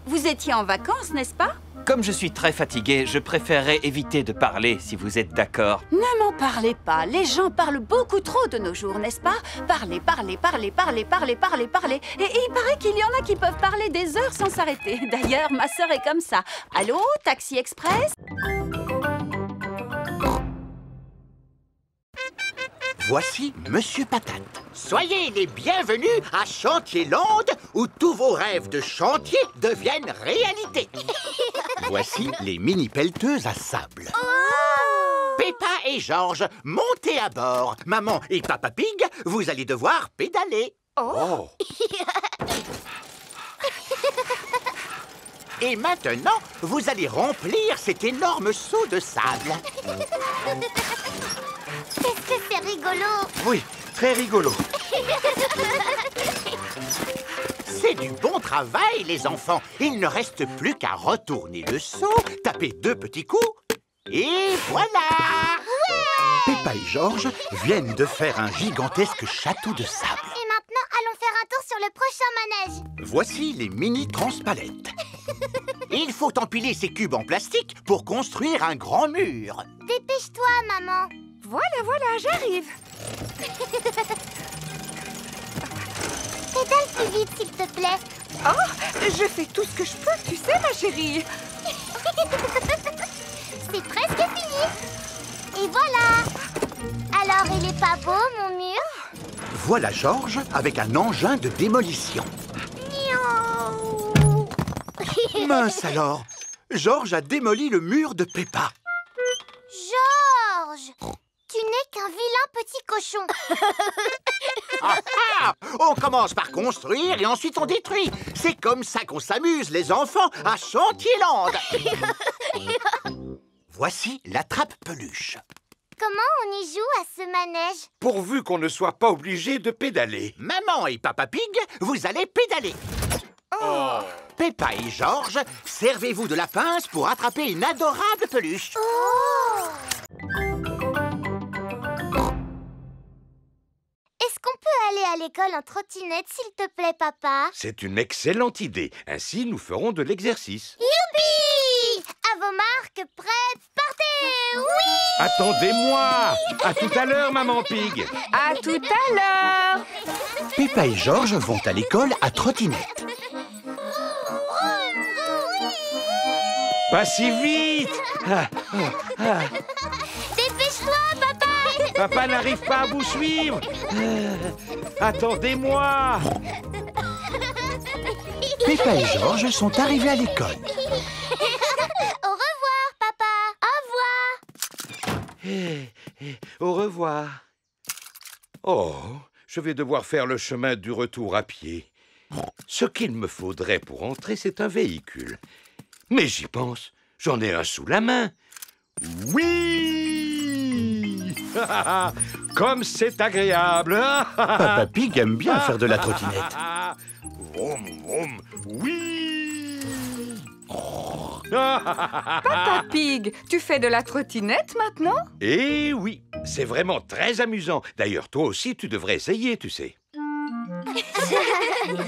Vous étiez en vacances, n'est-ce pas? Comme je suis très fatigué, je préférerais éviter de parler, si vous êtes d'accord. Ne m'en parlez pas. Les gens parlent beaucoup trop de nos jours, n'est-ce pas? Parlez, parlez, parlez, parlez, parlez, parlez, parlez. Et il paraît qu'il y en a qui peuvent parler des heures sans s'arrêter. D'ailleurs, ma sœur est comme ça. Allô, Taxi Express? Voici Monsieur Patate. Soyez les bienvenus à Chantierland, où tous vos rêves de chantier deviennent réalité. Voici les mini-pelleteuses à sable. Peppa et George, montez à bord. Maman et Papa Pig, vous allez devoir pédaler. Oh. Et maintenant, vous allez remplir cet énorme seau de sable. Qu'est-ce que c'est rigolo? Oui, très rigolo. C'est du bon travail, les enfants. Il ne reste plus qu'à retourner le seau, taper 2 petits coups, et voilà! Peppa et George viennent de faire un gigantesque château de sable. Et maintenant, allons faire un tour sur le prochain manège. Voici les mini-transpalettes. Il faut empiler ces cubes en plastique pour construire un grand mur. Dépêche-toi, maman. Voilà, voilà, j'arrive. Pédale plus vite, s'il te plaît. Oh, je fais tout ce que je peux, tu sais, ma chérie. C'est presque fini. Et voilà. Alors, il est pas beau, mon mur? Voilà George avec un engin de démolition. Mince alors, George a démoli le mur de Peppa. George, tu n'es qu'un vilain petit cochon. On commence par construire et ensuite on détruit. C'est comme ça qu'on s'amuse, les enfants, à Chantierland. Voici la trappe-peluche. Comment on y joue à ce manège? Pourvu qu'on ne soit pas obligé de pédaler. Maman et Papa Pig, vous allez pédaler. Oh. Peppa et George, servez-vous de la pince pour attraper une adorable peluche. Est-ce qu'on peut aller à l'école en trottinette, s'il te plaît, papa? C'est une excellente idée. Ainsi, nous ferons de l'exercice. Youpi! À vos marques, prêtes, partez! Oui! Attendez-moi! À tout à l'heure, Maman Pig. À tout à l'heure! Peppa et George vont à l'école à trottinette. Pas si vite! Dépêche-toi, papa! Papa n'arrive pas à vous suivre. Attendez-moi! Peppa et George sont arrivés à l'école. Au revoir, papa! Au revoir! Au revoir. Oh, je vais devoir faire le chemin du retour à pied. Ce qu'il me faudrait pour entrer, c'est un véhicule. Mais j'y pense, j'en ai un sous la main. Oui! Comme c'est agréable! Papa Pig aime bien faire de la trottinette. Vroom, vroom, oui! Papa Pig, tu fais de la trottinette maintenant? Eh oui, c'est vraiment très amusant. D'ailleurs, toi aussi, tu devrais essayer, tu sais.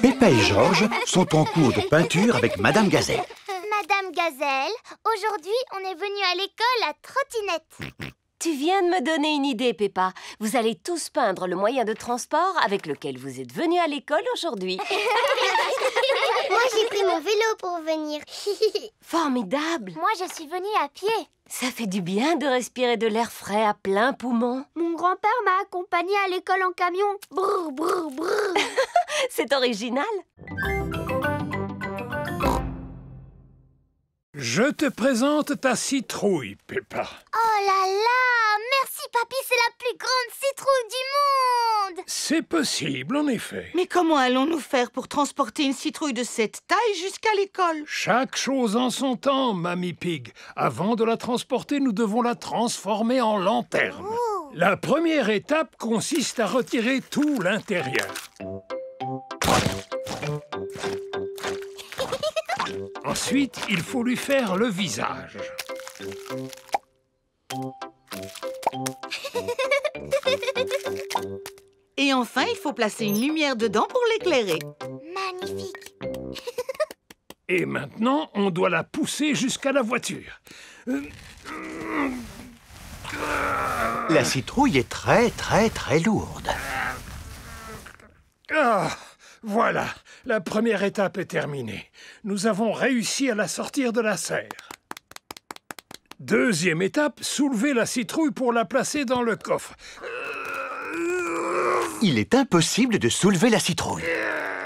Peppa et George sont en cours de peinture avec Madame Gazelle. Madame Gazelle, aujourd'hui, on est venu à l'école à trottinette. Tu viens de me donner une idée, Peppa. Vous allez tous peindre le moyen de transport avec lequel vous êtes venus à l'école aujourd'hui. Moi, j'ai pris mon vélo pour venir. Formidable! Moi, je suis venue à pied. Ça fait du bien de respirer de l'air frais à plein poumon. Mon grand-père m'a accompagné à l'école en camion. Brr, brr, brr. C'est original. Je te présente ta citrouille, Peppa. Oh là là! Merci, papy, c'est la plus grande citrouille du monde! C'est possible, en effet. Mais comment allons-nous faire pour transporter une citrouille de cette taille jusqu'à l'école? Chaque chose en son temps, Mamie Pig. Avant de la transporter, nous devons la transformer en lanterne. Oh. La première étape consiste à retirer tout l'intérieur. Ensuite, il faut lui faire le visage. Et enfin, il faut placer une lumière dedans pour l'éclairer. Magnifique! Et maintenant, on doit la pousser jusqu'à la voiture. La citrouille est très lourde. Ah, voilà, la première étape est terminée. Nous avons réussi à la sortir de la serre. Deuxième étape, soulever la citrouille pour la placer dans le coffre. Il est impossible de soulever la citrouille.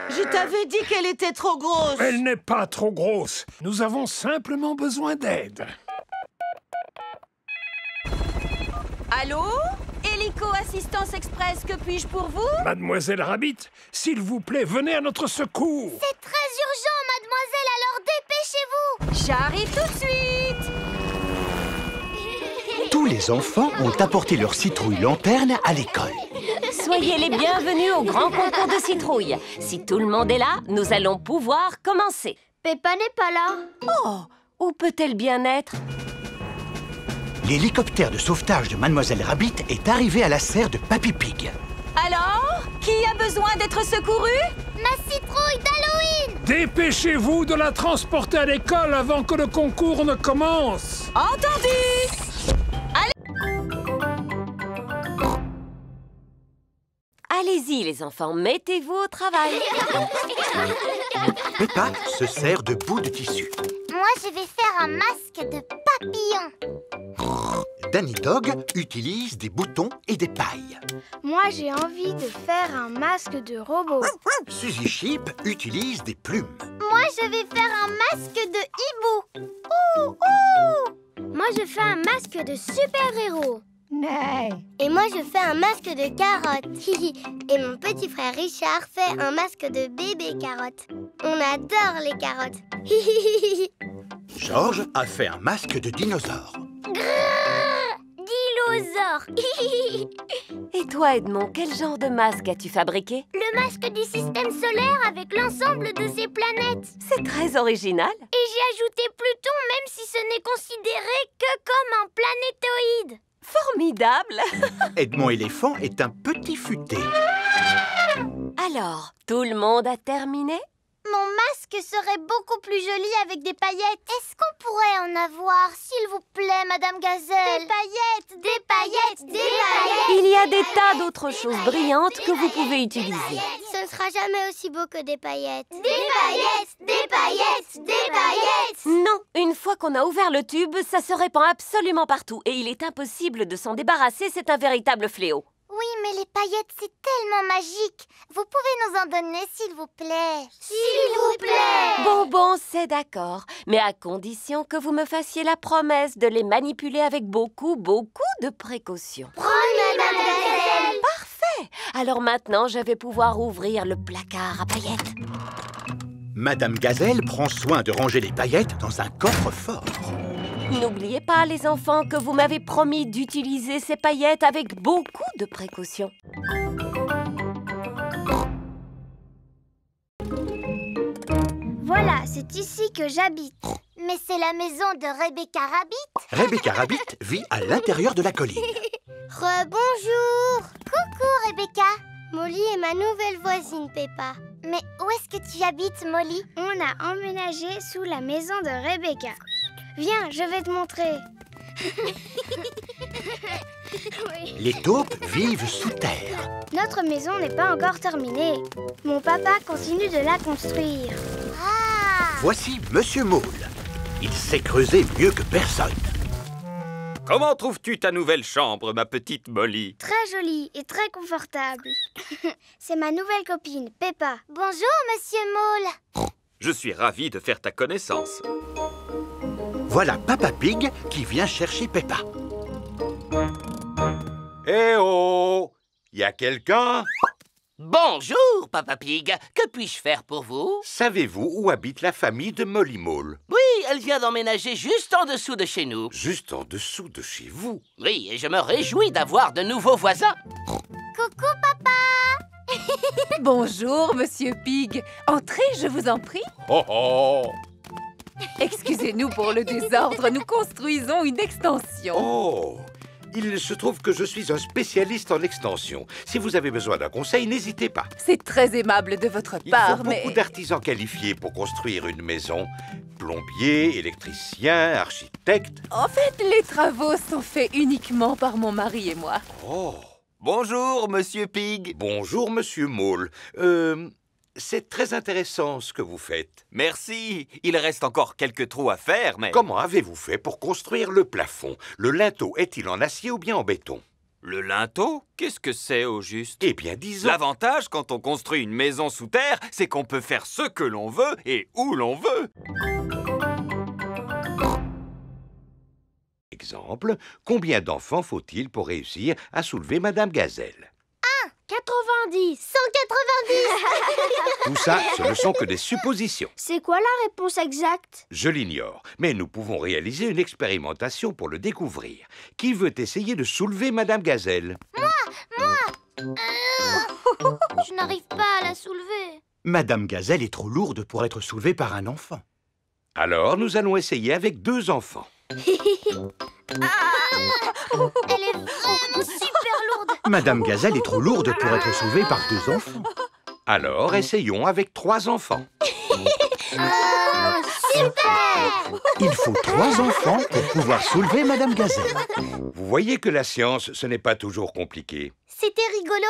Je t'avais dit qu'elle était trop grosse. Elle n'est pas trop grosse. Nous avons simplement besoin d'aide. Allô? Hélico Assistance Express, que puis-je pour vous? Mademoiselle Rabbit, s'il vous plaît, venez à notre secours. C'est très urgent, mademoiselle, alors dépêchez-vous! J'arrive tout de suite! Tous les enfants ont apporté leur citrouille lanterne à l'école. Soyez les bienvenus au grand concours de citrouilles. Si tout le monde est là, nous allons pouvoir commencer. Peppa n'est pas là. Oh, où peut-elle bien être? L'hélicoptère de sauvetage de Mademoiselle Rabbit est arrivé à la serre de Papy Pig. Alors? Qui a besoin d'être secouru? Ma citrouille d'Halloween! Dépêchez-vous de la transporter à l'école avant que le concours ne commence. Entendu! Allez-y, les enfants, mettez-vous au travail. Peppa se sert de bouts de tissu. Moi, je vais faire un masque de papillon. Danny Dog utilise des boutons et des pailles. Moi, j'ai envie de faire un masque de robot. Suzy Sheep utilise des plumes. Moi, je vais faire un masque de hibou. Ouh, ouh. Moi, je fais un masque de super-héros. Et moi, je fais un masque de carotte. Et mon petit frère Richard fait un masque de bébé carotte. On adore les carottes. George a fait un masque de dinosaure. Dinosaure. Et toi, Edmond, quel genre de masque as-tu fabriqué? Le masque du système solaire avec l'ensemble de ses planètes. C'est très original. Et j'ai ajouté Pluton, même si ce n'est considéré que comme un planétoïde. Formidable. Edmond éléphant est un petit futé. Alors, tout le monde a terminé? Mon masque serait beaucoup plus joli avec des paillettes. Est-ce qu'on pourrait en avoir, s'il vous plaît, Madame Gazelle? Des paillettes, des paillettes, des paillettes. Il y a des tas d'autres choses brillantes que vous pouvez utiliser. Ce ne sera jamais aussi beau que des paillettes. Des paillettes, des paillettes, des paillettes. Non, une fois qu'on a ouvert le tube, ça se répand absolument partout. Et il est impossible de s'en débarrasser, c'est un véritable fléau. Oui, mais les paillettes, c'est tellement magique. Vous pouvez nous en donner, s'il vous plaît. S'il vous plaît. Bon, c'est d'accord. Mais à condition que vous me fassiez la promesse de les manipuler avec beaucoup de précautions. Promis, Madame Gazelle. Parfait. Alors maintenant, je vais pouvoir ouvrir le placard à paillettes. Madame Gazelle prend soin de ranger les paillettes dans un coffre-fort. N'oubliez pas, les enfants, que vous m'avez promis d'utiliser ces paillettes avec beaucoup de précautions. Voilà, c'est ici que j'habite. Mais c'est la maison de Rebecca Rabbit. Rebecca Rabbit vit à l'intérieur de la colline. Rebonjour. Coucou, Rebecca. Molly est ma nouvelle voisine, Peppa. Mais où est-ce que tu habites, Molly? On a emménagé sous la maison de Rebecca. Viens, je vais te montrer. Oui. Les taupes vivent sous terre. Notre maison n'est pas encore terminée. Mon papa continue de la construire. Ah! voici Monsieur Moule. Il sait creuser mieux que personne. Comment trouves-tu ta nouvelle chambre, ma petite Molly? Très jolie et très confortable. C'est ma nouvelle copine, Peppa. Bonjour, Monsieur Mole. Je suis ravi de faire ta connaissance. Voilà Papa Pig qui vient chercher Peppa. Eh oh! Y a quelqu'un? Bonjour, Papa Pig. Que puis-je faire pour vous? Savez-vous où habite la famille de Molly Mole? Oui, elle vient d'emménager juste en dessous de chez nous. Juste en dessous de chez vous? Oui, et je me réjouis d'avoir de nouveaux voisins. Coucou, papa. Bonjour, Monsieur Pig. Entrez, je vous en prie. Oh oh! Excusez-nous pour le désordre, nous construisons une extension. Oh! Il se trouve que je suis un spécialiste en extension. Si vous avez besoin d'un conseil, n'hésitez pas. C'est très aimable de votre Il part, faut mais... beaucoup d'artisans qualifiés pour construire une maison. Plombiers, électriciens, architectes. En fait, les travaux sont faits uniquement par mon mari et moi. Oh! Bonjour, Monsieur Pig. Bonjour, Monsieur Mole. C'est très intéressant ce que vous faites. Merci. Il reste encore quelques trous à faire, mais... Comment avez-vous fait pour construire le plafond? Le linteau est-il en acier ou bien en béton? Le linteau? Qu'est-ce que c'est au juste? Eh bien, disons... L'avantage quand on construit une maison sous terre, c'est qu'on peut faire ce que l'on veut et où l'on veut. Exemple, combien d'enfants faut-il pour réussir à soulever Madame Gazelle? 90. 190. Tout ça, ce ne sont que des suppositions. C'est quoi la réponse exacte? Je l'ignore, mais nous pouvons réaliser une expérimentation pour le découvrir. Qui veut essayer de soulever Madame Gazelle? Moi. Je n'arrive pas à la soulever. Madame Gazelle est trop lourde pour être soulevée par un enfant. Alors, nous allons essayer avec 2 enfants. Elle est vraiment super lourde. Madame Gazelle est trop lourde pour être soulevée par 2 enfants. Alors, essayons avec 3 enfants. Super! Il faut 3 enfants pour pouvoir soulever Madame Gazelle. Vous voyez que la science, ce n'est pas toujours compliqué. C'était rigolo.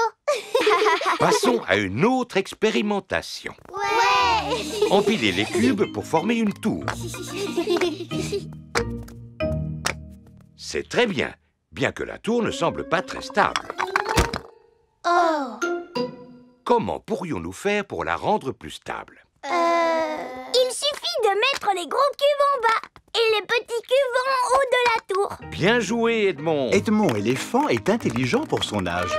Passons à une autre expérimentation. Ouais. Empilez les cubes pour former une tour. C'est très bien, bien que la tour ne semble pas très stable. Oh. Comment pourrions-nous faire pour la rendre plus stable? Il suffit de mettre les gros cubes en bas et les petits cubes en haut de la tour. Bien joué, Edmond. Edmond éléphant est intelligent pour son âge.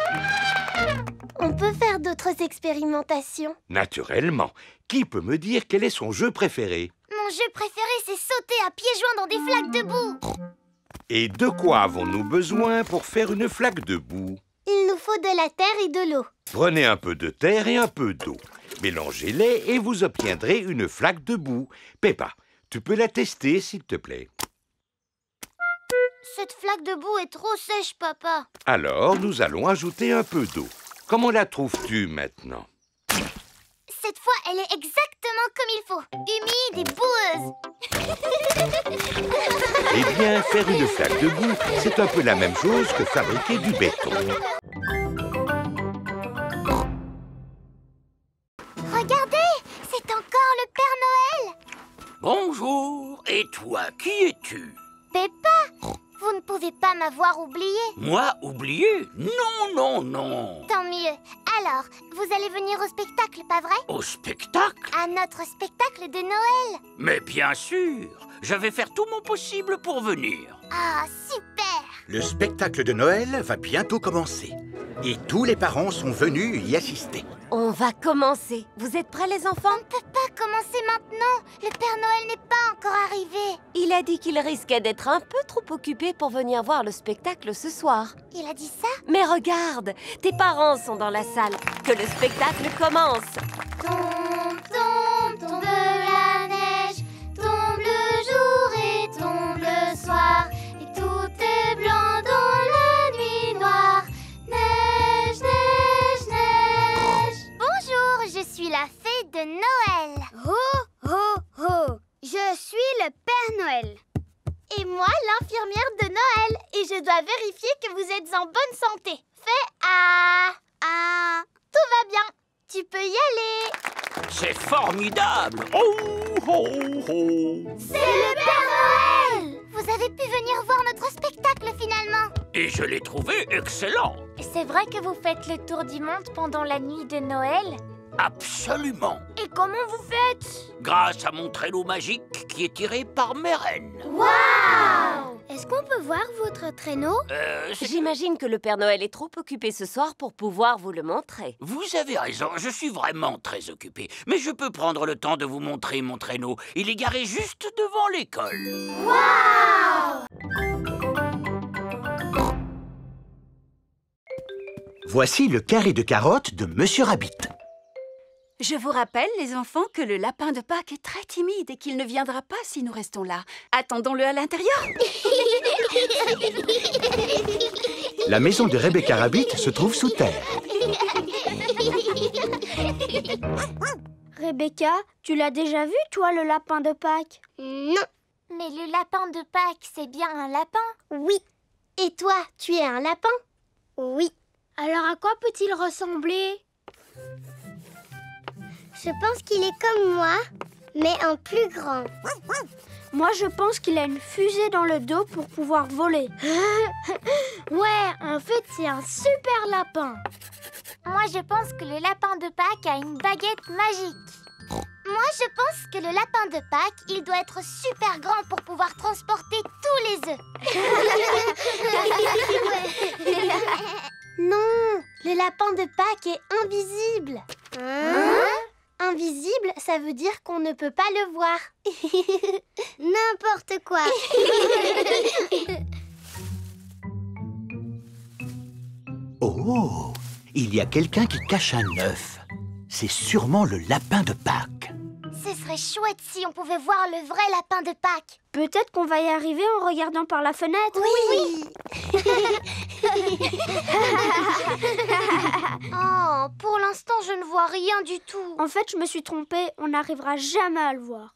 On peut faire d'autres expérimentations. Naturellement. Qui peut me dire quel est son jeu préféré? Mon jeu préféré, c'est sauter à pieds joints dans des flaques de boue. Et de quoi avons-nous besoin pour faire une flaque de boue? Il nous faut de la terre et de l'eau. Prenez un peu de terre et un peu d'eau. Mélangez-les et vous obtiendrez une flaque de boue. Peppa, tu peux la tester, s'il te plaît. Cette flaque de boue est trop sèche, papa. Alors, nous allons ajouter un peu d'eau. Comment la trouves-tu maintenant? Cette fois, elle est exactement comme il faut. Humide et boueuse. Eh bien, faire une flaque de boue, c'est un peu la même chose que fabriquer du béton. Regardez, c'est encore le Père Noël. Bonjour. Et toi, qui es-tu? Peppa, vous ne pouvez pas m'avoir oublié. Moi, oublié? Non, non, non. Tant mieux. Alors, vous allez venir au spectacle, pas vrai? Au spectacle? À notre spectacle de Noël. Mais bien sûr. Je vais faire tout mon possible pour venir. Ah, super. Le spectacle de Noël va bientôt commencer. Et tous les parents sont venus y assister. On va commencer. Vous êtes prêts, les enfants? On ne peut pas commencer maintenant. Le Père Noël n'est pas encore arrivé. Il a dit qu'il risquait d'être un peu trop occupé pour venir voir le spectacle ce soir. Il a dit ça? Mais regarde, tes parents sont dans la salle. Que le spectacle commence. Tombe, tombe, tombe la neige. Tombe le jour et tombe le soir. Et tout est blanc dans la nuit noire. Neige, neige, neige. Bonjour, je suis la fée de Noël. Ho, ho, ho. Je suis le Père Noël. Et moi, l'infirmière de Noël. Et je dois vérifier que vous êtes en bonne santé. Fais A. Tout va bien. Tu peux y aller. ho, ho. C'est le Père Noël! Vous avez pu venir voir notre spectacle finalement. Et je l'ai trouvé excellent. C'est vrai que vous faites le tour du monde pendant la nuit de Noël? Absolument. Et comment vous faites? Grâce à mon traîneau magique qui est tiré par mes reines. Waouh! Est-ce qu'on peut voir votre traîneau? J'imagine que le Père Noël est trop occupé ce soir pour pouvoir vous le montrer. Vous avez raison, je suis vraiment très occupé. Mais je peux prendre le temps de vous montrer mon traîneau. Il est garé juste devant l'école. Waouh! Voici le carré de carottes de Monsieur Rabbit. Je vous rappelle, les enfants, que le lapin de Pâques est très timide et qu'il ne viendra pas si nous restons là. Attendons-le à l'intérieur. La maison de Rebecca Rabbit se trouve sous terre. Rebecca, tu l'as déjà vu, toi, le lapin de Pâques? Non. Mais le lapin de Pâques, c'est bien un lapin? Oui. Et toi, tu es un lapin? Oui. Alors à quoi peut-il ressembler? Je pense qu'il est comme moi, mais en plus grand. Moi, je pense qu'il a une fusée dans le dos pour pouvoir voler. Ouais, en fait, c'est un super lapin. Moi, je pense que le lapin de Pâques a une baguette magique. Moi, je pense que le lapin de Pâques, il doit être super grand pour pouvoir transporter tous les œufs. Non, le lapin de Pâques est invisible. Invisible, ça veut dire qu'on ne peut pas le voir. N'importe quoi. Oh, il y a quelqu'un qui cache un œuf. C'est sûrement le lapin de Pâques. Ce serait chouette si on pouvait voir le vrai lapin de Pâques. Peut-être qu'on va y arriver en regardant par la fenêtre. Oui. Oh, pour l'instant, je ne vois rien du tout. En fait, je me suis trompée. On n'arrivera jamais à le voir.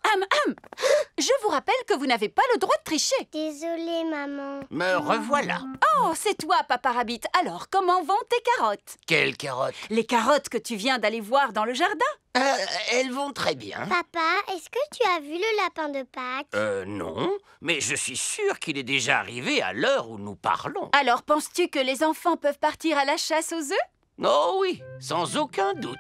Je vous rappelle que vous n'avez pas le droit de tricher. Désolée, maman. Me revoilà. Oh, c'est toi, Papa Rabbit. Alors, comment vont tes carottes? Quelles carottes? Les carottes que tu viens d'aller voir dans le jardin. Elles vont très bien. Papa, est-ce que tu as vu le lapin de Pâques? Non, mais je suis sûr qu'il est déjà arrivé à l'heure où nous parlons. Alors, penses-tu que les enfants peuvent partir à la chasse aux œufs? Oh oui, sans aucun doute.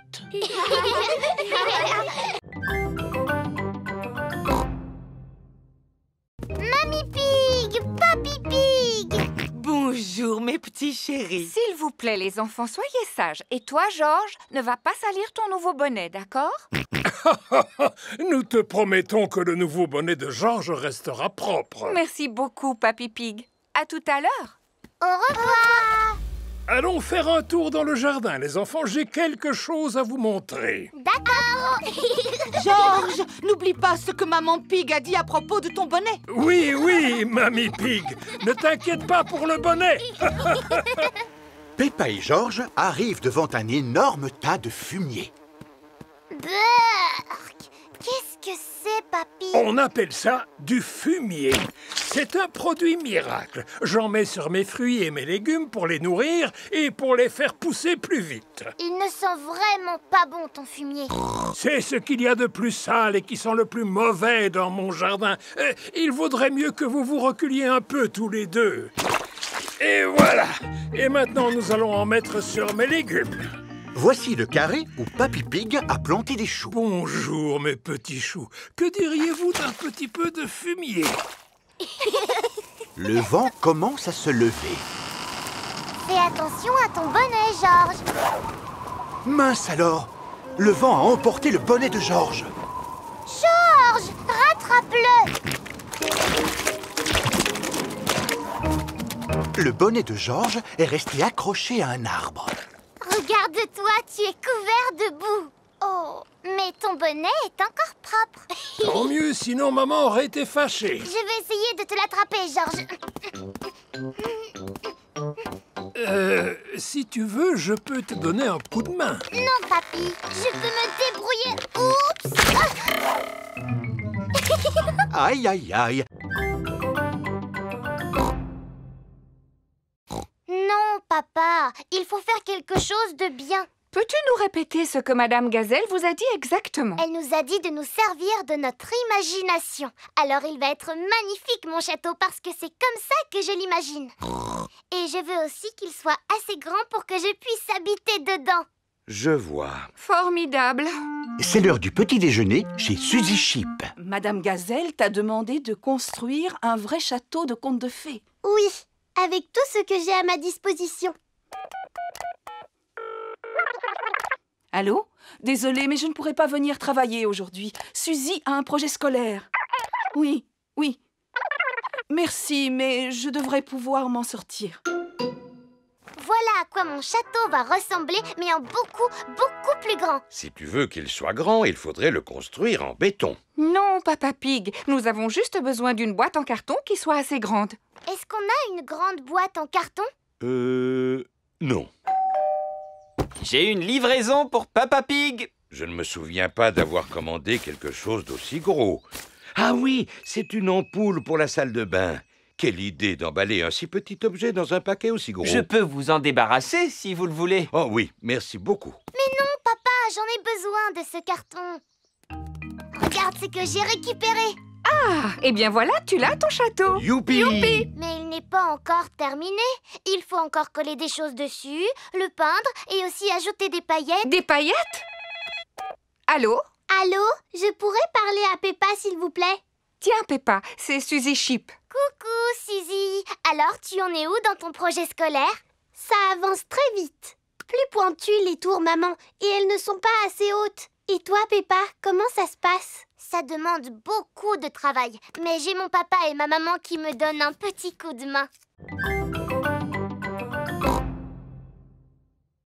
Mamie Pig, Papy Pig. Bonjour, mes petits chéris. S'il vous plaît, les enfants, soyez sages. Et toi, Georges, ne va pas salir ton nouveau bonnet, d'accord? Nous te promettons que le nouveau bonnet de Georges restera propre. Merci beaucoup, Papy Pig. À tout à l'heure. Au revoir. Allons faire un tour dans le jardin, les enfants. J'ai quelque chose à vous montrer. D'accord. Georges, n'oublie pas ce que Maman Pig a dit à propos de ton bonnet. Oui, Mamie Pig. Ne t'inquiète pas pour le bonnet. Peppa et Georges arrivent devant un énorme tas de fumier. Burk. Qu'est-ce que c'est, Papy? On appelle ça du fumier. C'est un produit miracle. J'en mets sur mes fruits et mes légumes pour les nourrir et pour les faire pousser plus vite. Il ne sent vraiment pas bon, ton fumier. C'est ce qu'il y a de plus sale et qui sent le plus mauvais dans mon jardin. Il vaudrait mieux que vous vous reculiez un peu tous les deux. Et voilà. Et maintenant, nous allons en mettre sur mes légumes. Voici le carré où Papy Pig a planté des choux. Bonjour, mes petits choux. Que diriez-vous d'un petit peu de fumier? Le vent commence à se lever. Fais attention à ton bonnet, Georges. Mince alors! Le vent a emporté le bonnet de Georges. Georges, rattrape-le. Le bonnet de Georges est resté accroché à un arbre. Regarde-toi, tu es couvert de boue. Oh, mais ton bonnet est encore propre. Tant mieux, sinon maman aurait été fâchée. Je vais essayer de te l'attraper, Georges. Si tu veux, je peux te donner un coup de main. Non, papy, je peux me débrouiller. Oups. Aïe, aïe, aïe. Non, papa, il faut faire quelque chose de bien. Peux-tu nous répéter ce que Madame Gazelle vous a dit exactement? Elle nous a dit de nous servir de notre imagination. Alors il va être magnifique, mon château, parce que c'est comme ça que je l'imagine. Et je veux aussi qu'il soit assez grand pour que je puisse habiter dedans. Je vois. Formidable. C'est l'heure du petit déjeuner chez Suzy Chip. Madame Gazelle t'a demandé de construire un vrai château de contes de fées. Oui, avec tout ce que j'ai à ma disposition. Allô? Désolée, mais je ne pourrai pas venir travailler aujourd'hui. Suzy a un projet scolaire. Oui, oui. Merci, mais je devrais pouvoir m'en sortir. Voilà à quoi mon château va ressembler, mais en beaucoup, beaucoup plus grand. Si tu veux qu'il soit grand, il faudrait le construire en béton. Non, Papa Pig, nous avons juste besoin d'une boîte en carton qui soit assez grande. Est-ce qu'on a une grande boîte en carton? Non. J'ai une livraison pour Papa Pig. Je ne me souviens pas d'avoir commandé quelque chose d'aussi gros. Ah oui, c'est une ampoule pour la salle de bain. Quelle idée d'emballer un si petit objet dans un paquet aussi gros. Je peux vous en débarrasser si vous le voulez. Oh oui, merci beaucoup. Mais non, papa, j'en ai besoin de ce carton. Regarde ce que j'ai récupéré. Ah, eh bien voilà, tu l'as ton château. Youpi! Youpi! Mais il n'est pas encore terminé. Il faut encore coller des choses dessus, le peindre et aussi ajouter des paillettes. Des paillettes? Allô? Allô? Je pourrais parler à Peppa, s'il vous plaît? Tiens, Peppa, c'est Suzy Chip. Coucou, Suzy. Alors, tu en es où dans ton projet scolaire? Ça avance très vite. Plus pointues les tours, maman, et elles ne sont pas assez hautes. Et toi, Peppa, comment ça se passe? Ça demande beaucoup de travail, mais j'ai mon papa et ma maman qui me donnent un petit coup de main.